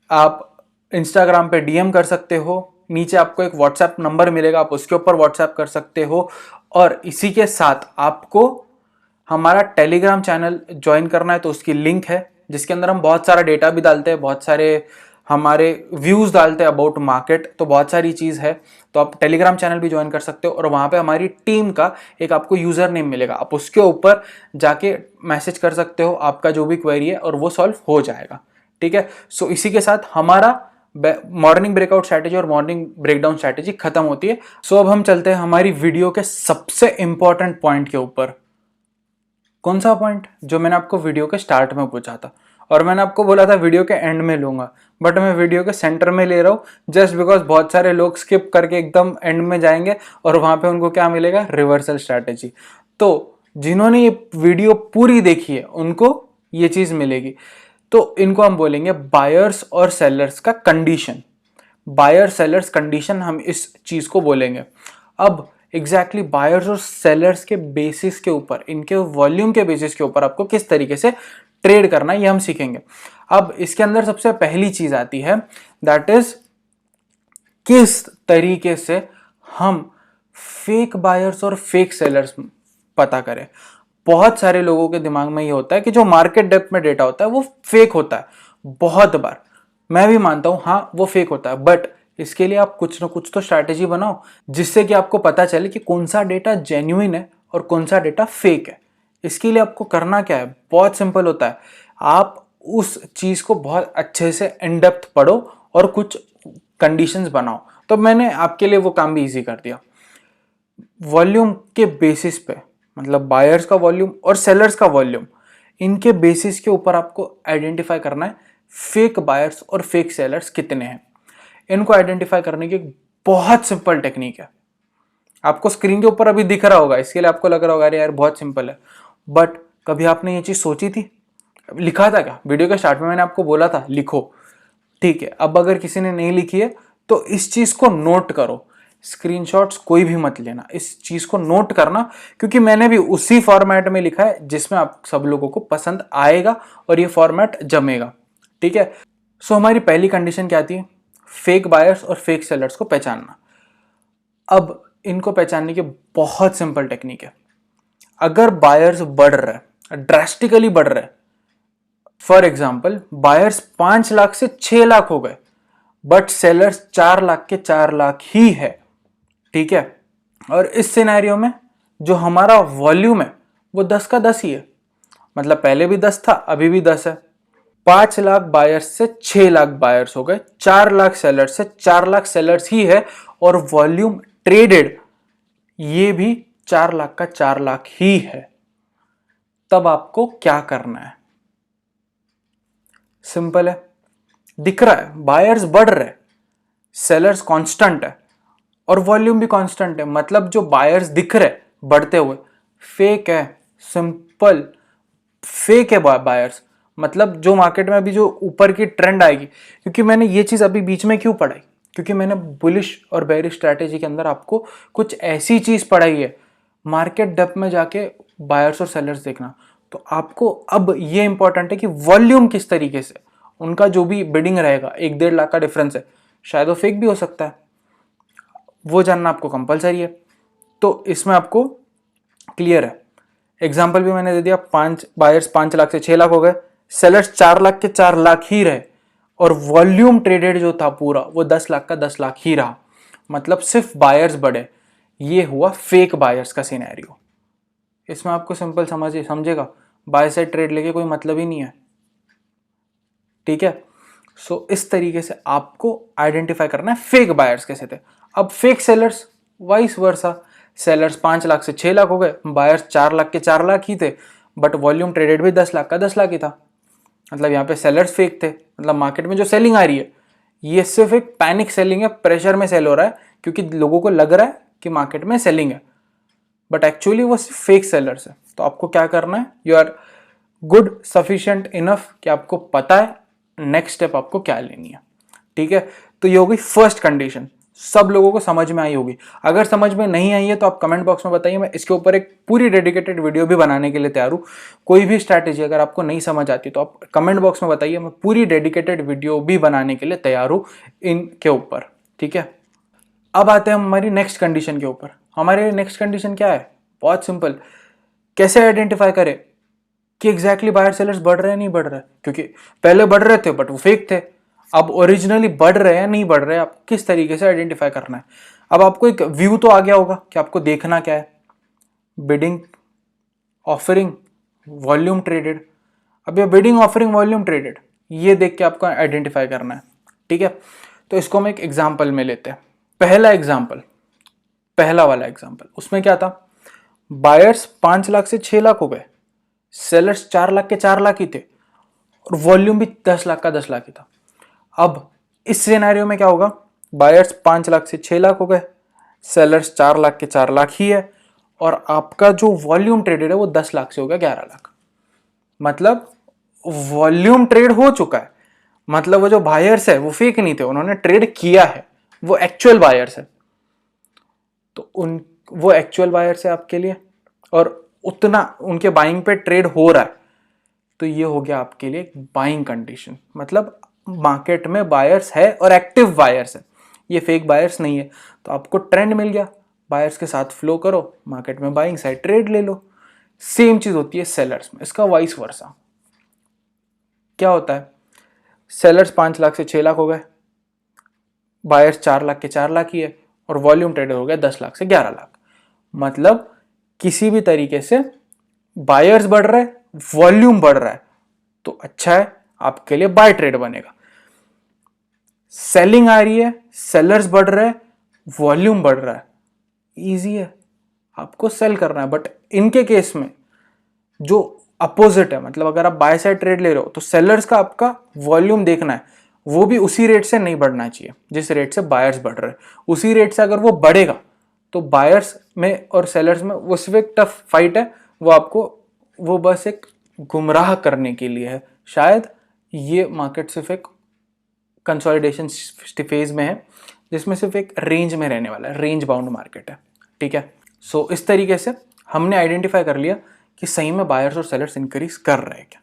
आप इंस्टाग्राम पे डीएम कर सकते हो, नीचे आपको एक व्हाट्सएप नंबर मिलेगा, आप उसके ऊपर व्हाट्सएप कर सकते हो। और इसी के साथ आपको हमारा टेलीग्राम चैनल ज्वाइन करना है तो उसकी लिंक है, जिसके अंदर हम बहुत सारा डेटा भी डालते हैं, बहुत सारे हमारे व्यूज़ डालते हैं अबाउट मार्केट, तो बहुत सारी चीज़ है। तो आप टेलीग्राम चैनल भी ज्वाइन कर सकते हो और वहाँ पे हमारी टीम का एक आपको यूज़र नेम मिलेगा, आप उसके ऊपर जाके मैसेज कर सकते हो आपका जो भी क्वेरी है और वो सॉल्व हो जाएगा। ठीक है, सो इसी के साथ हमारा मॉर्निंग ब्रेकआउट स्ट्रैटेजी और मॉर्निंग ब्रेकडाउन स्ट्रैटेजी खत्म होती है। सो अब हम चलते हैं हमारी वीडियो के सबसे इंपॉर्टेंट पॉइंट के ऊपर। कौन सा पॉइंट? जो मैंने आपको वीडियो के स्टार्ट में पूछा था और मैंने आपको बोला था वीडियो के एंड में लूंगा, बट मैं वीडियो के सेंटर में ले रहा हूं जस्ट बिकॉज बहुत सारे लोग स्किप करके एकदम एंड में जाएंगे और वहां पे उनको क्या मिलेगा? Reversal strategy. तो जिन्होंने ये वीडियो पूरी देखी है उनको ये चीज मिलेगी। तो इनको हम बोलेंगे बायर्स और सेलर्स का कंडीशन। बायर सेलर्स कंडीशन हम इस चीज को बोलेंगे। अब एग्जैक्टली बायर्स और सेलर्स के बेसिस के ऊपर, इनके वॉल्यूम के बेसिस के ऊपर आपको किस तरीके से ट्रेड करना है ये हम सीखेंगे। अब इसके अंदर सबसे पहली चीज आती है, दैट इज किस तरीके से हम फेक बायर्स और फेक सेलर्स पता करें। बहुत सारे लोगों के दिमाग में ये होता है कि जो मार्केट डेप्थ में डेटा होता है वो फेक होता है। बहुत बार मैं भी मानता हूं हाँ वो फेक होता है, बट इसके लिए आप कुछ ना कुछ तो स्ट्रैटेजी बनाओ जिससे कि आपको पता चले कि कौन सा डेटा जेन्युइन है और कौन सा डेटा फेक है। इसके लिए आपको करना क्या है? बहुत सिंपल होता है, आप उस चीज को बहुत अच्छे से इन डेप्थ पढ़ो और कुछ कंडीशंस बनाओ। तो मैंने आपके लिए वो काम भी इजी कर दिया। वॉल्यूम के बेसिस पे, मतलब बायर्स का वॉल्यूम और सेलर्स का वॉल्यूम, इनके बेसिस के ऊपर आपको आइडेंटिफाई करना है फेक बायर्स और फेक सेलर्स कितने हैं। इनको आइडेंटिफाई करने की एक बहुत सिंपल टेक्निक है, आपको स्क्रीन के ऊपर अभी दिख रहा होगा, इसके लिए आपको लग रहा होगा अरे यार बहुत सिंपल है, बट कभी आपने ये चीज सोची थी? लिखा था क्या? वीडियो के स्टार्ट में मैंने आपको बोला था लिखो, ठीक है। अब अगर किसी ने नहीं लिखी है तो इस चीज को नोट करो, स्क्रीनशॉट्स कोई भी मत लेना, इस चीज को नोट करना, क्योंकि मैंने भी उसी फॉर्मेट में लिखा है जिसमें आप सब लोगों को पसंद आएगा और ये फॉर्मेट जमेगा। ठीक है, सो हमारी पहली कंडीशन क्या थी? फेक बायर्स और फेक सेलर्स को पहचानना। अब इनको पहचानने की बहुत सिंपल टेक्निक है। अगर बायर्स बढ़ रहे हैं, ड्रास्टिकली बढ़ रहे हैं, फॉर एग्जाम्पल बायर्स 5 लाख से 6 लाख हो गए बट सेलर्स 4 लाख के 4 लाख ही है, ठीक है, और इस सिनेरियो में जो हमारा वॉल्यूम है वो 10 का 10 ही है, मतलब पहले भी 10 था अभी भी 10 है। 5 लाख बायर्स से 6 लाख बायर्स हो गए, 4 लाख सेलर्स से 4 लाख सेलर्स ही है, और वॉल्यूम ट्रेडेड ये भी 4 लाख का 4 लाख ही है। तब आपको क्या करना है? सिंपल है, दिख रहा है बायर्स बढ़ रहे, सेलर्स कांस्टेंट है और वॉल्यूम भी कांस्टेंट है, मतलब जो बायर्स दिख रहे बढ़ते हुए फेक है। सिंपल, फेक है बायर्स, मतलब जो मार्केट में अभी जो ऊपर की ट्रेंड आएगी, क्योंकि मैंने ये चीज अभी बीच में क्यों पढ़ाई, क्योंकि मैंने बुलिश और बेरिश स्ट्रैटेजी के अंदर आपको कुछ ऐसी चीज पढ़ाई है, मार्केट डेप्थ में जाके बायर्स और सेलर्स देखना। तो आपको अब ये इंपॉर्टेंट है कि वॉल्यूम किस तरीके से, उनका जो भी बिडिंग रहेगा 1-1.5 लाख का डिफरेंस है, शायद वो फेक भी हो सकता है, वो जानना आपको कंपलसरी है। तो इसमें आपको क्लियर है, एग्जाम्पल भी मैंने दे दिया, 5 बायर्स 5 लाख से 6 लाख हो गए, सेलर्स 4 लाख के 4 लाख ही रहे, और वॉल्यूम ट्रेडेड जो था पूरा वो 10 लाख का 10 लाख ही रहा, मतलब सिर्फ बायर्स बढ़े। ये हुआ फेक बायर्स का सिनेरियो। इसमें आपको सिंपल समझेगा, बाय साइड ट्रेड लेके कोई मतलब ही नहीं है, ठीक है। सो इस तरीके से आपको आइडेंटिफाई करना है फेक बायर्स कैसे थे। अब fake sellers vice versa, sellers 5 lakh से 6 लाख हो गए, बायर्स 4 लाख के 4 लाख ही थे, बट वॉल्यूम ट्रेडेड भी 10 लाख का 10 लाख ही था, मतलब यहाँ पे सेलर्स फेक थे। मतलब मार्केट में जो सेलिंग आ रही है ये सिर्फ एक पैनिक सेलिंग है, प्रेशर में सेल हो रहा है क्योंकि लोगों को लग रहा है कि मार्केट में सेलिंग है, बट एक्चुअली वो सिर्फ फेक सेलर्स है। तो आपको क्या करना है, you are good sufficient enough कि आपको पता है नेक्स्ट स्टेप आपको क्या लेनी है, ठीक है। तो ये होगी फर्स्ट कंडीशन, सब लोगों को समझ में आई होगी। अगर समझ में नहीं आई है तो आप कमेंट बॉक्स में बताइए, मैं इसके ऊपर एक पूरी डेडिकेटेड वीडियो भी बनाने के लिए तैयार हूँ। कोई भी स्ट्रैटेजी अगर आपको नहीं समझ आती तो आप कमेंट बॉक्स में बताइए, मैं पूरी डेडिकेटेड वीडियो भी बनाने के लिए तैयार हूँ इनके ऊपर, ठीक है। अब आते हैं हमारी नेक्स्ट कंडीशन के ऊपर। हमारी नेक्स्ट कंडीशन क्या है? बहुत सिंपल, कैसे आइडेंटिफाई करें कि एग्जैक्टली बायर सेलर्स बढ़ रहे हैं नहीं बढ़ रहे, क्योंकि पहले बढ़ रहे थे बट वो फेक थे, अब ओरिजिनली बढ़ रहे हैं नहीं बढ़ रहे हैं, आपको किस तरीके से आइडेंटिफाई करना है। अब आपको एक व्यू तो आ गया होगा कि आपको देखना क्या है, बिडिंग, ऑफरिंग, वॉल्यूम ट्रेडेड। अब ये बिडिंग, ऑफरिंग, वॉल्यूम ट्रेडेड, ये देख के आपको आइडेंटिफाई करना है, ठीक है। तो इसको हम एक एग्जांपल में लेते हैं। पहला एग्जांपल, पहला वाला एग्जांपल, उसमें क्या था, बायर्स 5 लाख से 6 लाख हो गए, सेलर्स 4 लाख के 4 लाख ही थे, और वॉल्यूम भी 10 लाख का 10 लाख ही था। अब इस सिनेरियो में क्या होगा, बायर्स 5 लाख से 6 लाख हो गए, सेलर्स 4 लाख के 4 लाख ही है, और आपका जो वॉल्यूम ट्रेडेड है वो 10 लाख से हो गया 11 लाख। मतलब वॉल्यूम ट्रेड हो चुका है, मतलब वो जो बायर्स है वो फेक नहीं थे, उन्होंने ट्रेड किया है, वो एक्चुअल बायर्स है। तो वो एक्चुअल बायर्स है आपके लिए, और उतना उनके बाइंग पे ट्रेड हो रहा है, तो ये हो गया आपके लिए बाइंग कंडीशन। मतलब मार्केट में बायर्स है और एक्टिव बायर्स है, ये फेक बायर्स नहीं है। तो आपको ट्रेंड मिल गया, बायर्स के साथ फ्लो करो, मार्केट में बाइंग साइड ट्रेड ले लो। सेम चीज होती है सेलर्स में, इसका वाइस वर्सा। क्या होता है, सेलर्स 5 लाख से 6 लाख हो गए, बायर्स 4 लाख के 4 लाख ही है, और वॉल्यूम ट्रेडेड हो गया 10 लाख से 11 लाख। मतलब किसी भी तरीके से बायर्स बढ़ रहा है, वॉल्यूम बढ़ रहा है, तो अच्छा है, आपके लिए बाय ट्रेड बनेगा। सेलिंग आ रही है, सेलर्स बढ़ रहे हैं, वॉल्यूम बढ़ रहा है, इजी है, आपको सेल करना है। बट इनके केस में जो अपोजिट है, मतलब अगर आप बाय साइड ट्रेड ले रहे हो तो सेलर्स का आपका वॉल्यूम देखना है, वो भी उसी रेट से नहीं बढ़ना चाहिए जिस रेट से बायर्स बढ़ रहे हैं। उसी रेट से अगर वो बढ़ेगा तो बायर्स में और सेलर्स में वो सिर्फ एक टफ फाइट है, वो आपको, वो बस एक गुमराह करने के लिए है। शायद ये मार्केट सिर्फ एक कंसोलिडेशन फेज में है, जिसमें सिर्फ एक रेंज में रहने वाला है, रेंज बाउंड मार्केट है, ठीक है। सो इस तरीके से हमने आइडेंटिफाई कर लिया कि सही में बायर्स और सेलर्स इंक्रीज कर रहे हैं क्या,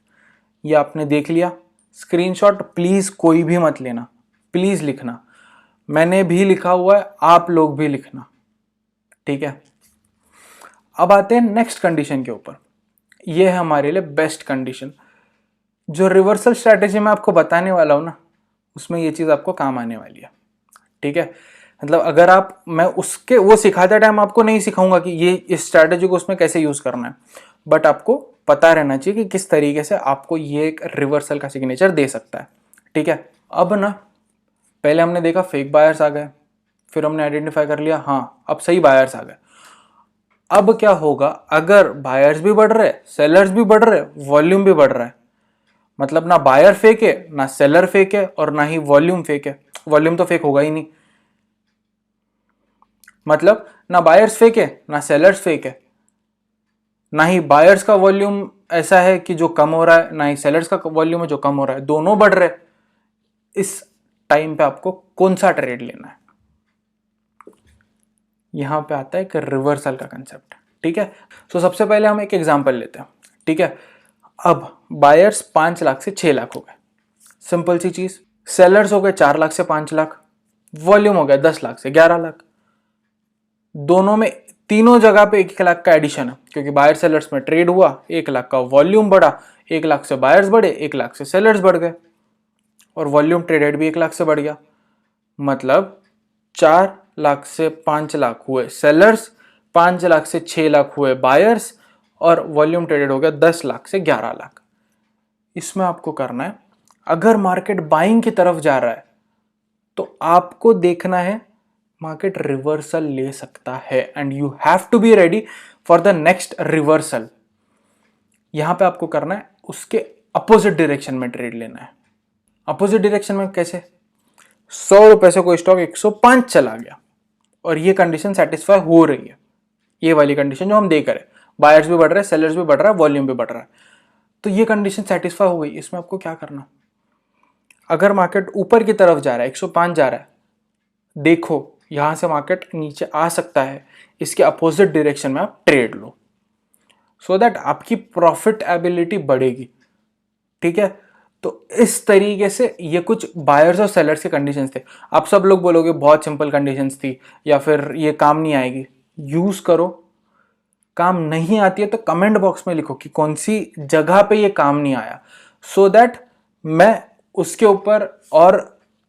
ये आपने देख लिया। स्क्रीनशॉट प्लीज कोई भी मत लेना, प्लीज लिखना, मैंने भी लिखा हुआ है, आप लोग भी लिखना, ठीक है। अब आते हैं नेक्स्ट कंडीशन के ऊपर, ये है हमारे लिए बेस्ट कंडीशन। जो रिवर्सल स्ट्रैटेजी मैं आपको बताने वाला हूं ना, उसमें ये चीज आपको काम आने वाली है, ठीक है। मतलब अगर आप, मैं उसके वो सिखाते टाइम आपको नहीं सिखाऊंगा कि ये इस स्ट्रैटेजी को उसमें कैसे यूज करना है, बट आपको पता रहना चाहिए कि किस तरीके से आपको ये एक रिवर्सल का सिग्नेचर दे सकता है, ठीक है। अब ना, पहले हमने देखा फेक बायर्स आ गए, फिर हमने आइडेंटिफाई कर लिया हाँ अब सही बायर्स आ गए। अब क्या होगा, अगर बायर्स भी बढ़ रहे, सेलर्स भी बढ़ रहे, वॉल्यूम भी बढ़ रहा है, मतलब ना बायर फेक है, ना सेलर फेक है, और ना ही वॉल्यूम फेक है। वॉल्यूम तो फेक होगा ही नहीं, मतलब ना बायर्स फेक है, ना सेलर्स फेक है, ना ही बायर्स का वॉल्यूम ऐसा है कि जो कम हो रहा है, ना ही सेलर्स का वॉल्यूम है जो कम हो रहा है, दोनों बढ़ रहे। इस टाइम पे आपको कौन सा ट्रेड लेना है, यहां पे आता है एक रिवर्सल का कंसेप्ट, ठीक है। सो सबसे पहले हम एक एग्जांपल लेते हैं, ठीक है। अब बायर्स 5 लाख से 6 लाख हो गए, सिंपल सी चीज। सेलर्स हो गए 4 लाख से 5 लाख, वॉल्यूम हो गया 10 लाख से 11 लाख। दोनों में, तीनों जगह पे 1 लाख का एडिशन है, क्योंकि बायर सेलर्स में ट्रेड हुआ, 1 लाख का वॉल्यूम बढ़ा, 1 लाख से बायर्स बढ़े, 1 लाख से सेलर्स बढ़ गए, और वॉल्यूम ट्रेडेड भी 1 लाख से बढ़ गया। मतलब 4 लाख से 5 लाख हुए सेलर्स, 5 लाख से 6 लाख हुए बायर्स, और वॉल्यूम ट्रेडेड हो गया 10 लाख से 11 लाख। इसमें आपको करना है, अगर मार्केट बाइंग की तरफ जा रहा है तो आपको देखना है मार्केट रिवर्सल ले सकता है, and you have to be ready for the next reversal. यहां पे आपको करना है उसके अपोजिट डायरेक्शन में ट्रेड लेना है। अपोजिट डायरेक्शन में कैसे, 100 रुपए से कोई स्टॉक 105 चला गया, और ये कंडीशन सेटिस्फाई हो रही है, ये वाली कंडीशन जो हम देख रहे हैं, बायर्स भी बढ़ रहे हैं, सेलर्स भी बढ़ रहा है, वॉल्यूम भी बढ़ रहा है, तो ये कंडीशन सेटिस्फाई हो गई। इसमें आपको क्या करना, अगर मार्केट ऊपर की तरफ जा रहा है, 105 जा रहा है, देखो यहां से मार्केट नीचे आ सकता है, इसके अपोजिट डायरेक्शन में आप ट्रेड लो, सो दैट आपकी प्रॉफिटेबिलिटी बढ़ेगी, ठीक है। तो इस तरीके से ये कुछ बायर्स और सेलर्स के कंडीशंस थे। आप सब लोग बोलोगे बहुत सिंपल कंडीशंस थी, या फिर ये काम नहीं आएगी। यूज करो, काम नहीं आती है तो कमेंट बॉक्स में लिखो कि कौन सी जगह पे ये काम नहीं आया, सो दैट मैं उसके ऊपर और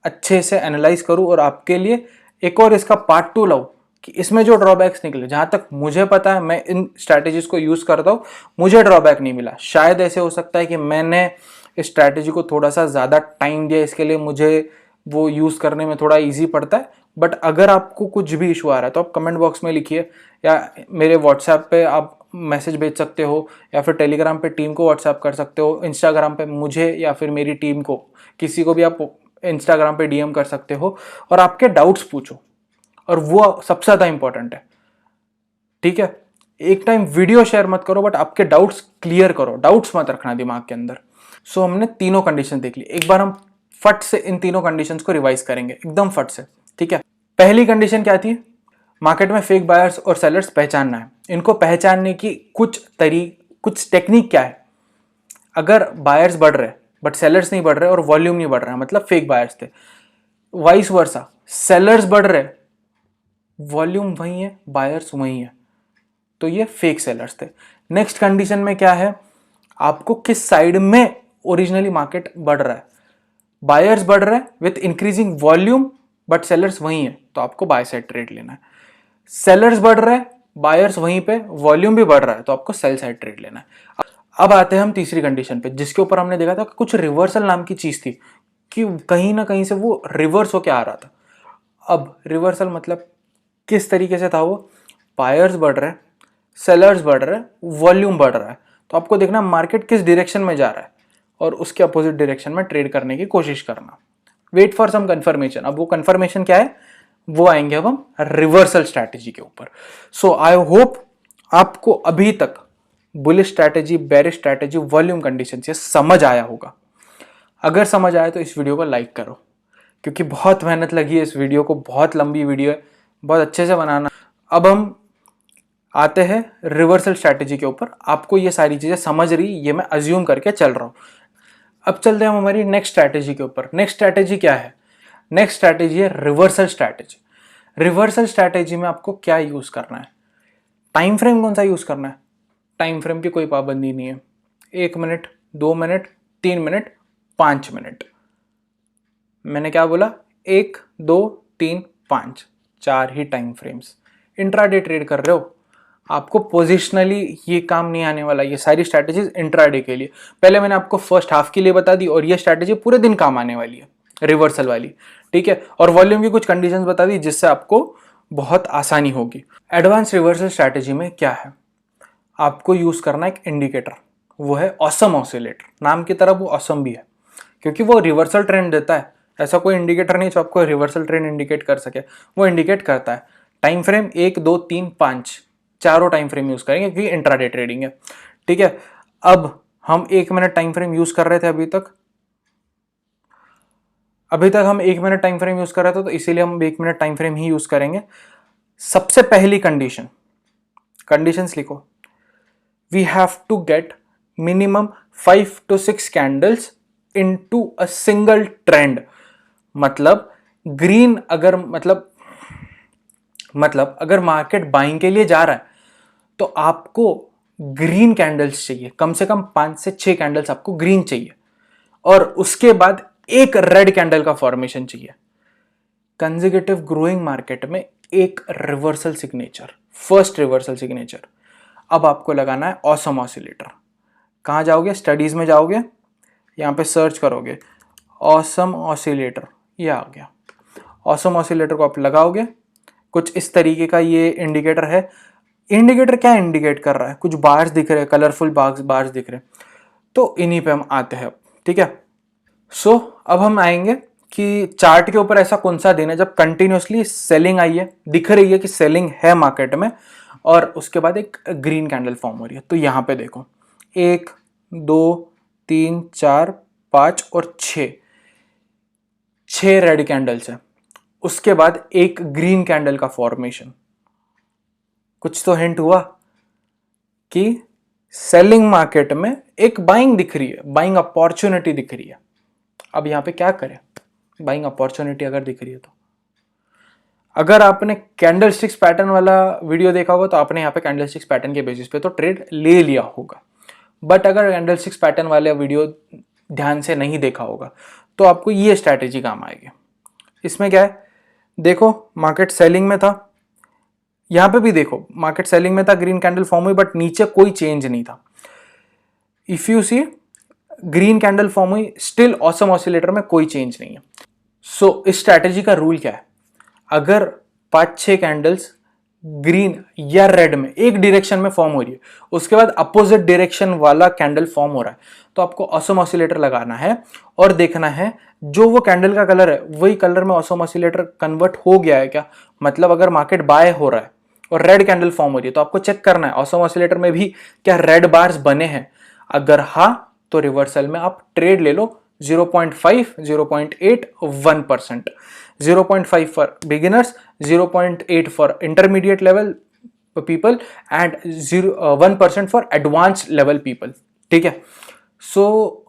अच्छे से एनालाइज करूं और आपके लिए एक और इसका पार्ट 2 लाऊं कि इसमें जो ड्रॉबैक्स निकले, जहां तक मुझे पता है मैं इन स्ट्रैटेजीज को यूज करता हूं, मुझे ड्रॉबैक नहीं मिला। शायद ऐसे हो सकता है कि मैंने इस स्ट्रैटेजी को थोड़ा सा ज्यादा टाइम दिया, इसके लिए मुझे वो यूज करने में थोड़ा इजी पड़ता है। बट अगर आपको कुछ भी इशू आ रहा है तो आप कमेंट बॉक्स में लिखिए, या मेरे व्हाट्सएप पे आप मैसेज भेज सकते हो, या फिर टेलीग्राम पे टीम को व्हाट्सएप कर सकते हो, इंस्टाग्राम पे मुझे या फिर मेरी टीम को, किसी को भी आप इंस्टाग्राम पे डीएम कर सकते हो और आपके डाउट्स पूछो, और वो सबसे ज्यादा इंपॉर्टेंट है। ठीक है, एक टाइम वीडियो शेयर मत करो, बट आपके डाउट्स क्लियर करो, डाउट्स मत रखना दिमाग के अंदर। सो हमने तीनों कंडीशन देख ली, एक बार हम फट से इन तीनों कंडीशंस को रिवाइज करेंगे एकदम फट से। ठीक है, पहली कंडीशन क्या थी? मार्केट में फेक बायर्स और सेलर्स पहचानना है। इनको पहचानने की कुछ टेक्निक क्या है? अगर बायर्स बढ़ रहे बट सेलर्स नहीं बढ़ रहे और वॉल्यूम नहीं बढ़ रहा है, मतलब फेक बायर्स थे। वाइस वर्सा, सेलर्स बढ़ रहे, वॉल्यूम वही है, बायर्स वही है, तो ये फेक सेलर्स थे। नेक्स्ट कंडीशन में क्या है? आपको किस साइड में ओरिजिनली मार्केट बढ़ रहा है? बायर्स बढ़ रहे हैं with increasing volume but sellers वही है, तो आपको बाय साइड ट्रेड लेना है। सेलर्स बढ़ रहे हैं, बायर्स वहीं पे, वॉल्यूम भी बढ़ रहा है, तो आपको सेल साइड ट्रेड लेना है। अब आते हैं हम तीसरी कंडीशन पे, जिसके ऊपर हमने देखा था कि कुछ रिवर्सल नाम की चीज थी, कि कहीं ना कहीं से वो रिवर्स होके आ रहा था। अब रिवर्सल मतलब किस तरीके से था वो? बायर्स बढ़ रहे हैं, सेलर्स बढ़ रहे हैं, वॉल्यूम बढ़ रहा है, तो आपको देखना मार्केट किस डायरेक्शन में जा रहा है और उसके अपोजिट डायरेक्शन में ट्रेड करने की कोशिश करना। Wait for some confirmation. अब वो कंफर्मेशन क्या है, वो आएंगे अब हम रिवर्सल स्ट्रैटेजी के ऊपर। सो आई होप आपको अभी तक bullish strategy, bearish strategy, volume condition से समझ आया होगा। अगर समझ आया तो इस वीडियो को लाइक करो, क्योंकि बहुत मेहनत लगी है इस वीडियो को, बहुत लंबी वीडियो है, बहुत अच्छे से बनाना। अब हम आते हैं रिवर्सल स्ट्रैटेजी के ऊपर। आपको ये सारी चीजें समझ रही, ये मैं अज्यूम करके चल रहा हूं। अब चलते हैं हम हमारी नेक्स्ट स्ट्रैटेजी के ऊपर। नेक्स्ट स्ट्रैटेजी क्या है? नेक्स्ट स्ट्रैटेजी है रिवर्सल स्ट्रैटेजी। रिवर्सल स्ट्रैटेजी में आपको क्या यूज करना है? टाइम फ्रेम कौन सा यूज करना है? टाइम फ्रेम की कोई पाबंदी नहीं है। 1 मिनट, 2 मिनट, 3 मिनट, 5 मिनट। मैंने क्या बोला? 1, 2, 3, 5, 4 ही टाइम फ्रेम्स। इंट्राडे ट्रेड कर रहे हो, आपको पोजिशनली ये काम नहीं आने वाला। ये सारी स्ट्रैटेजीज इंट्राडे के लिए। पहले मैंने आपको फर्स्ट हाफ के लिए बता दी, और ये स्ट्रैटेजी पूरे दिन काम आने वाली है, रिवर्सल वाली। ठीक है, और वॉल्यूम की कुछ कंडीशंस बता दी जिससे आपको बहुत आसानी होगी। एडवांस रिवर्सल स्ट्रैटेजी में क्या है? आपको यूज करना एक इंडिकेटर, वो है ऑसम ऑसिलेटर। नाम की तरह वो ऑसम भी है, क्योंकि वो रिवर्सल ट्रेंड देता है। ऐसा कोई इंडिकेटर नहीं जो आपको रिवर्सल ट्रेंड इंडिकेट कर सके, वो इंडिकेट करता है। टाइम फ्रेम 1, 2, 3, 5, चारों टाइम फ्रेम यूज करेंगे क्योंकि इंट्राडे ट्रेडिंग है। ठीक है, अब हम 1 मिनट टाइम फ्रेम यूज कर रहे थे अभी तक हम 1 मिनट टाइम फ्रेम यूज कर रहे थे, तो इसीलिए हम 1 मिनट टाइम फ्रेम ही यूज करेंगे। सबसे पहली कंडीशंस लिखो। We have to get minimum 5 to 6 candles into a single trend. मतलब ग्रीन, अगर मतलब अगर मार्केट बाइंग के लिए जा रहा है तो आपको ग्रीन कैंडल्स चाहिए, कम से कम 5 से 6 कैंडल्स आपको ग्रीन चाहिए, और उसके बाद एक रेड कैंडल का फॉर्मेशन चाहिए। कंसेक्यूटिव ग्रोइंग मार्केट में एक reversal signature, first reversal signature. अब आपको लगाना है ऑसम ऑसिलेटर। कहां जाओगे? स्टडीज में जाओगे, यहां पे सर्च करोगे ऑसम ऑसिलेटर, ये आ गया। ऑसम ऑसिलेटर को आप लगाओगे, कुछ इस तरीके का ये इंडिकेटर है। इंडिकेटर क्या इंडिकेट कर रहा है? कुछ बार्स दिख रहे हैं, कलरफुल बार्स दिख रहे हैं, तो इन्हीं पे हम आते हैं। ठीक है, सो अब हम आएंगे कि चार्ट के ऊपर ऐसा कौन सा दिन है जब कंटिन्यूसली सेलिंग आई है, दिख रही है कि सेलिंग है मार्केट में, और उसके बाद एक ग्रीन कैंडल फॉर्म हो रही है। तो यहां पे देखो, 1, 2, 3, 4, 5 और 6 रेड कैंडल्स है। उसके बाद एक ग्रीन कैंडल का फॉर्मेशन। कुछ तो हिंट हुआ कि सेलिंग मार्केट में एक बाइंग दिख रही है, बाइंग अपॉर्चुनिटी दिख रही है। अब यहां पे क्या करें? बाइंग अपॉर्चुनिटी अगर दिख रही है तो, अगर आपने कैंडलस्टिक्स पैटर्न वाला वीडियो देखा होगा तो आपने यहाँ पे कैंडलस्टिक्स पैटर्न के बेसिस पे तो ट्रेड ले लिया होगा। बट अगर कैंडलस्टिक्स पैटर्न वाले वीडियो ध्यान से नहीं देखा होगा तो आपको ये स्ट्रैटेजी काम आएगी। इसमें क्या है, देखो मार्केट सेलिंग में था, यहां पे भी देखो मार्केट सेलिंग में था, ग्रीन कैंडल फॉर्म हुई बट नीचे कोई चेंज नहीं था। If you see green candle form हुई, स्टिल ऑसम ऑसिलेटर में कोई चेंज नहीं है। सो इस स्ट्रैटेजी का रूल क्या है, अगर 5-6 कैंडल्स ग्रीन या रेड में एक डायरेक्शन में फॉर्म हो रही है, उसके बाद अपोजिट डायरेक्शन वाला कैंडल फॉर्म हो रहा है, तो आपको ऑसम ऑसिलेटर लगाना है और देखना है जो वो कैंडल का कलर है वही कलर में ऑसम ऑसिलेटर कन्वर्ट हो गया है क्या। मतलब अगर मार्केट बाय हो रहा है और रेड कैंडल फॉर्म हो रही है तो आपको चेक करना है ऑसम ऑसिलेटर में भी क्या रेड बार्स बने हैं। अगर हाँ तो रिवर्सल में आप ट्रेड ले लो 0.5, 0.8, 1%, 0.5 for beginners, 0.8 for intermediate level people and 1% for advance level people. ठीक है, सो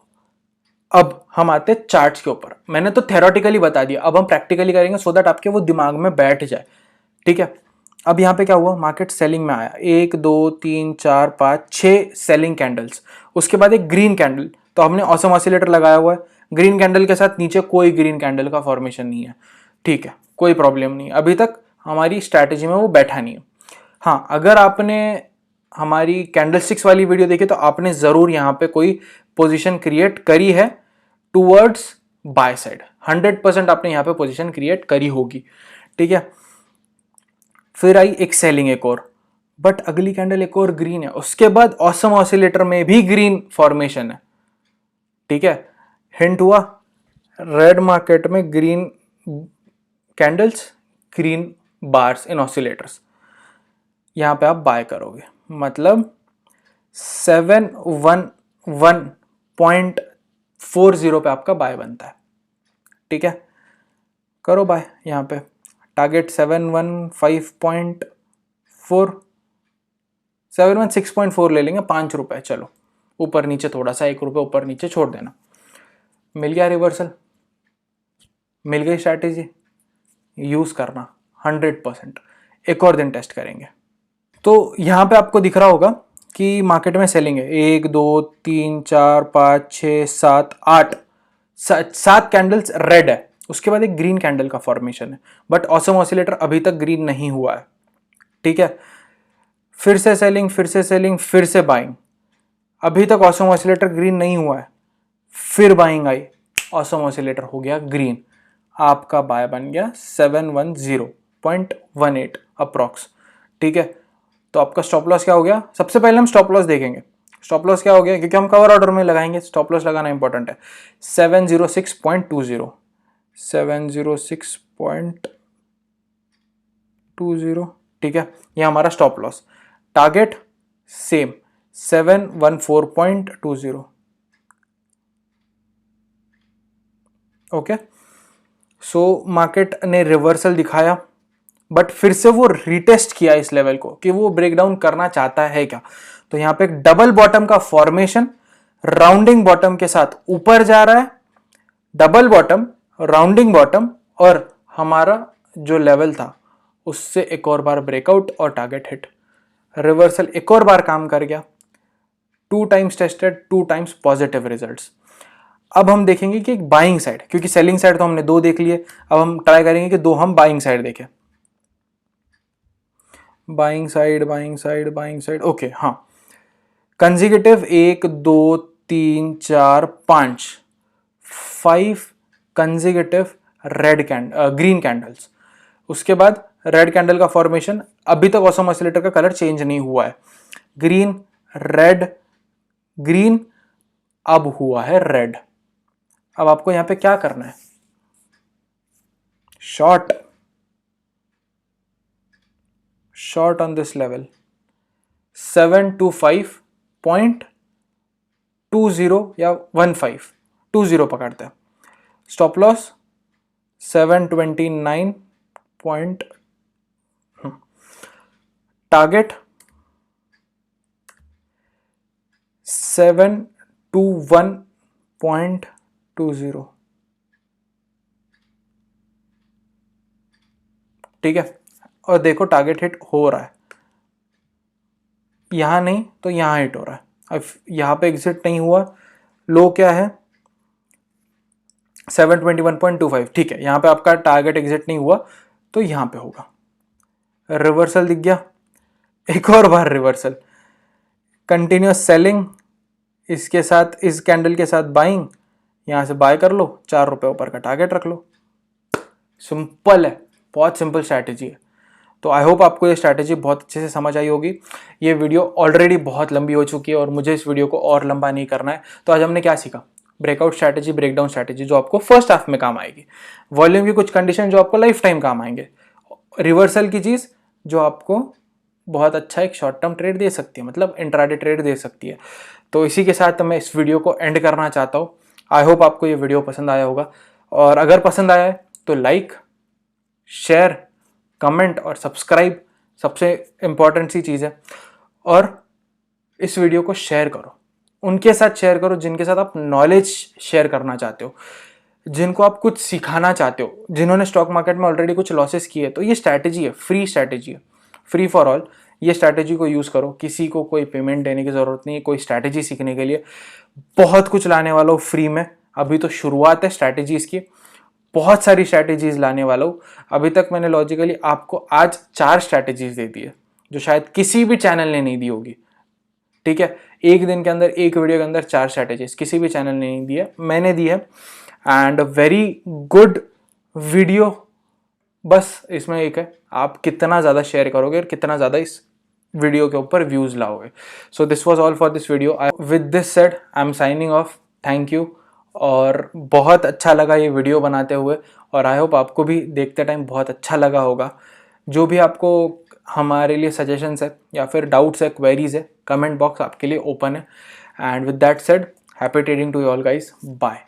अब हम आते हैं चार्ट्स के ऊपर। मैंने तो थेरोटिकली बता दिया, अब हम प्रैक्टिकली करेंगे सो दैट आपके वो दिमाग में बैठ जाए। ठीक है, अब यहां पे क्या हुआ, मार्केट सेलिंग में आया, 1 2 3 4 5 6 सेलिंग कैंडल्स, उसके बाद एक ग्रीन कैंडल, तो हमने ऑसम ऑसिलेटर लगाया हुआ है, ग्रीन कैंडल के साथ नीचे कोई ग्रीन कैंडल का फॉर्मेशन नहीं है। ठीक है, कोई प्रॉब्लम नहीं, अभी तक हमारी स्ट्रैटेजी में वो बैठा नहीं है। हाँ, अगर आपने हमारी कैंडलस्टिक्स वाली वीडियो देखी तो आपने जरूर यहाँ पे कोई पोजीशन क्रिएट करी है टूवर्ड्स बाय साइड, 100% आपने यहाँ पे पोजीशन क्रिएट करी होगी। ठीक है, फिर आई एक सेलिंग एक और, बट अगली कैंडल एक और ग्रीन है, उसके बाद ऑसम ऑसिलेटर में भी ग्रीन फॉर्मेशन है। ठीक है, हिंट हुआ, रेड मार्केट में green candles, green bars in oscillators, यहां पे आप बाय करोगे, मतलब 711.40 पे आपका बाय बनता है। ठीक है, करो बाय, यहां पे टारगेट 715.4, 716.4 ले लेंगे, 5 रुपए, चलो ऊपर नीचे थोड़ा सा 1 रुपए ऊपर नीचे छोड़ देना। मिल गया रिवर्सल, मिल गई स्ट्रैटेजी, यूज करना 100%। एक और दिन टेस्ट करेंगे। तो यहां पे आपको दिख रहा होगा कि मार्केट में सेलिंग है, 1 2 3 4 5 6 7 8, 7 कैंडल्स रेड है, उसके बाद एक ग्रीन कैंडल का फॉर्मेशन है, बट ऑसम ऑसिलेटर अभी तक ग्रीन नहीं हुआ है। ठीक है, फिर से सेलिंग, फिर से सेलिंग, फिर से बाइंग, अभी तक ऑसम ऑसिलेटर ग्रीन नहीं हुआ है, फिर बाइंग आई, ऑसम ऑसिलेटर हो गया ग्रीन, आपका बाय बन गया 710.18 अप्रॉक्स। ठीक है, तो आपका स्टॉप लॉस क्या हो गया, सबसे पहले हम स्टॉप लॉस देखेंगे। स्टॉप लॉस क्या हो गया, क्योंकि हम कवर ऑर्डर में लगाएंगे, स्टॉप लॉस लगाना इंपॉर्टेंट है, 706.20, 706.20। ठीक है, ये हमारा stop loss, target same 714.20। Okay, so market ने रिवर्सल दिखाया, बट फिर से वो रिटेस्ट किया इस लेवल को कि वो ब्रेकडाउन करना चाहता है क्या। तो यहां पे एक डबल बॉटम का फॉर्मेशन, राउंडिंग बॉटम के साथ ऊपर जा रहा है, डबल बॉटम, राउंडिंग बॉटम, और हमारा जो लेवल था उससे एक और बार ब्रेकआउट और टारगेट हिट, रिवर्सल एक और बार काम कर गया, 2 times tested, 2 times positive results. अब हम देखेंगे कि एक बाइंग साइड, क्योंकि सेलिंग साइड तो हमने 2 देख लिए, अब हम ट्राई करेंगे कि 2 हम बाइंग साइड देखें। Buying side, buying side, buying side, okay, हाँ, consecutive 1 2 3 4 5, 5 consecutive red green candles, उसके बाद रेड कैंडल का फॉर्मेशन, अभी तक ऑसम ऑसिलेटर का कलर चेंज नहीं हुआ है, ग्रीन रेड ग्रीन, अब हुआ है रेड। अब आपको यहां पे क्या करना है, short, short on this level 725.20 या 1520 पकड़ते हैं, स्टॉप लॉस 729 पॉइंट, टारगेट 721.20। ठीक है, और देखो टारगेट हिट हो रहा है, यहां नहीं तो यहां हिट हो रहा है। अब यहां पे एग्जिट नहीं हुआ, लो क्या है 721.25, ठीक है, यहाँ पे आपका टारगेट एग्जिट नहीं हुआ तो यहाँ पे होगा। रिवर्सल दिख गया, एक और बार रिवर्सल, कंटिन्यूस सेलिंग, इसके साथ इस कैंडल के साथ बाइंग, यहाँ से बाय कर लो, 4 रुपये ऊपर का टारगेट रख लो। सिंपल है, बहुत सिंपल स्ट्रैटेजी है। तो आई होप आपको ये स्ट्रैटेजी बहुत अच्छे से समझ आई होगी। ये वीडियो ऑलरेडी बहुत लंबी हो चुकी है और मुझे इस वीडियो को और लंबा नहीं करना है। तो आज हमने क्या सीखा, ब्रेकआउट स्ट्रैटेजी, ब्रेकडाउन स्ट्रैटेजी जो आपको फर्स्ट हाफ में काम आएगी, वॉल्यूम की कुछ कंडीशन जो आपको लाइफ टाइम काम आएंगे, रिवर्सल की चीज़ जो आपको बहुत अच्छा एक शॉर्ट टर्म ट्रेड दे सकती है, मतलब इंट्राडे ट्रेड दे सकती है। तो इसी के साथ मैं इस वीडियो को एंड करना चाहता हूँ। आई होप आपको ये वीडियो पसंद आया होगा, और अगर पसंद आया है तो लाइक, शेयर, कमेंट और सब्सक्राइब सबसे इम्पॉर्टेंट सी चीज़ है। और इस वीडियो को शेयर करो, उनके साथ शेयर करो जिनके साथ आप नॉलेज शेयर करना चाहते हो, जिनको आप कुछ सिखाना चाहते हो, जिन्होंने स्टॉक मार्केट में ऑलरेडी कुछ लॉसेस किए। तो ये स्ट्रैटेजी है, फ्री स्ट्रैटेजी है, फ्री फॉर ऑल। ये स्ट्रैटेजी को यूज़ करो, किसी को कोई पेमेंट देने की ज़रूरत नहीं है कोई स्ट्रैटेजी सीखने के लिए। बहुत कुछ लाने वाला हूँ फ्री में, अभी तो शुरुआत है स्ट्रैटेजीज़ की, बहुत सारी स्ट्रैटेजीज लाने वाला हूँ। अभी तक मैंने लॉजिकली आपको आज 4 स्ट्रैटेजीज दे दी है जो शायद किसी भी चैनल ने नहीं दी होगी, ठीक है। एक दिन के अंदर, एक वीडियो के अंदर 4 स्ट्रैटेजीज किसी भी चैनल ने नहीं दी है, मैंने दी है। एंड वेरी गुड वीडियो, बस इसमें एक है, आप कितना ज़्यादा शेयर करोगे और कितना ज़्यादा इस वीडियो के ऊपर व्यूज़ लाओगे। So this was all for this video. With this said I am signing off, thank you. और बहुत अच्छा लगा ये वीडियो बनाते हुए, और आई होप आपको भी देखते टाइम बहुत अच्छा लगा होगा। जो भी आपको हमारे लिए सजेशंस है या फिर डाउट्स है, क्वेरीज है, कमेंट बॉक्स आपके लिए ओपन है। And with that said, happy trading to you all guys, bye.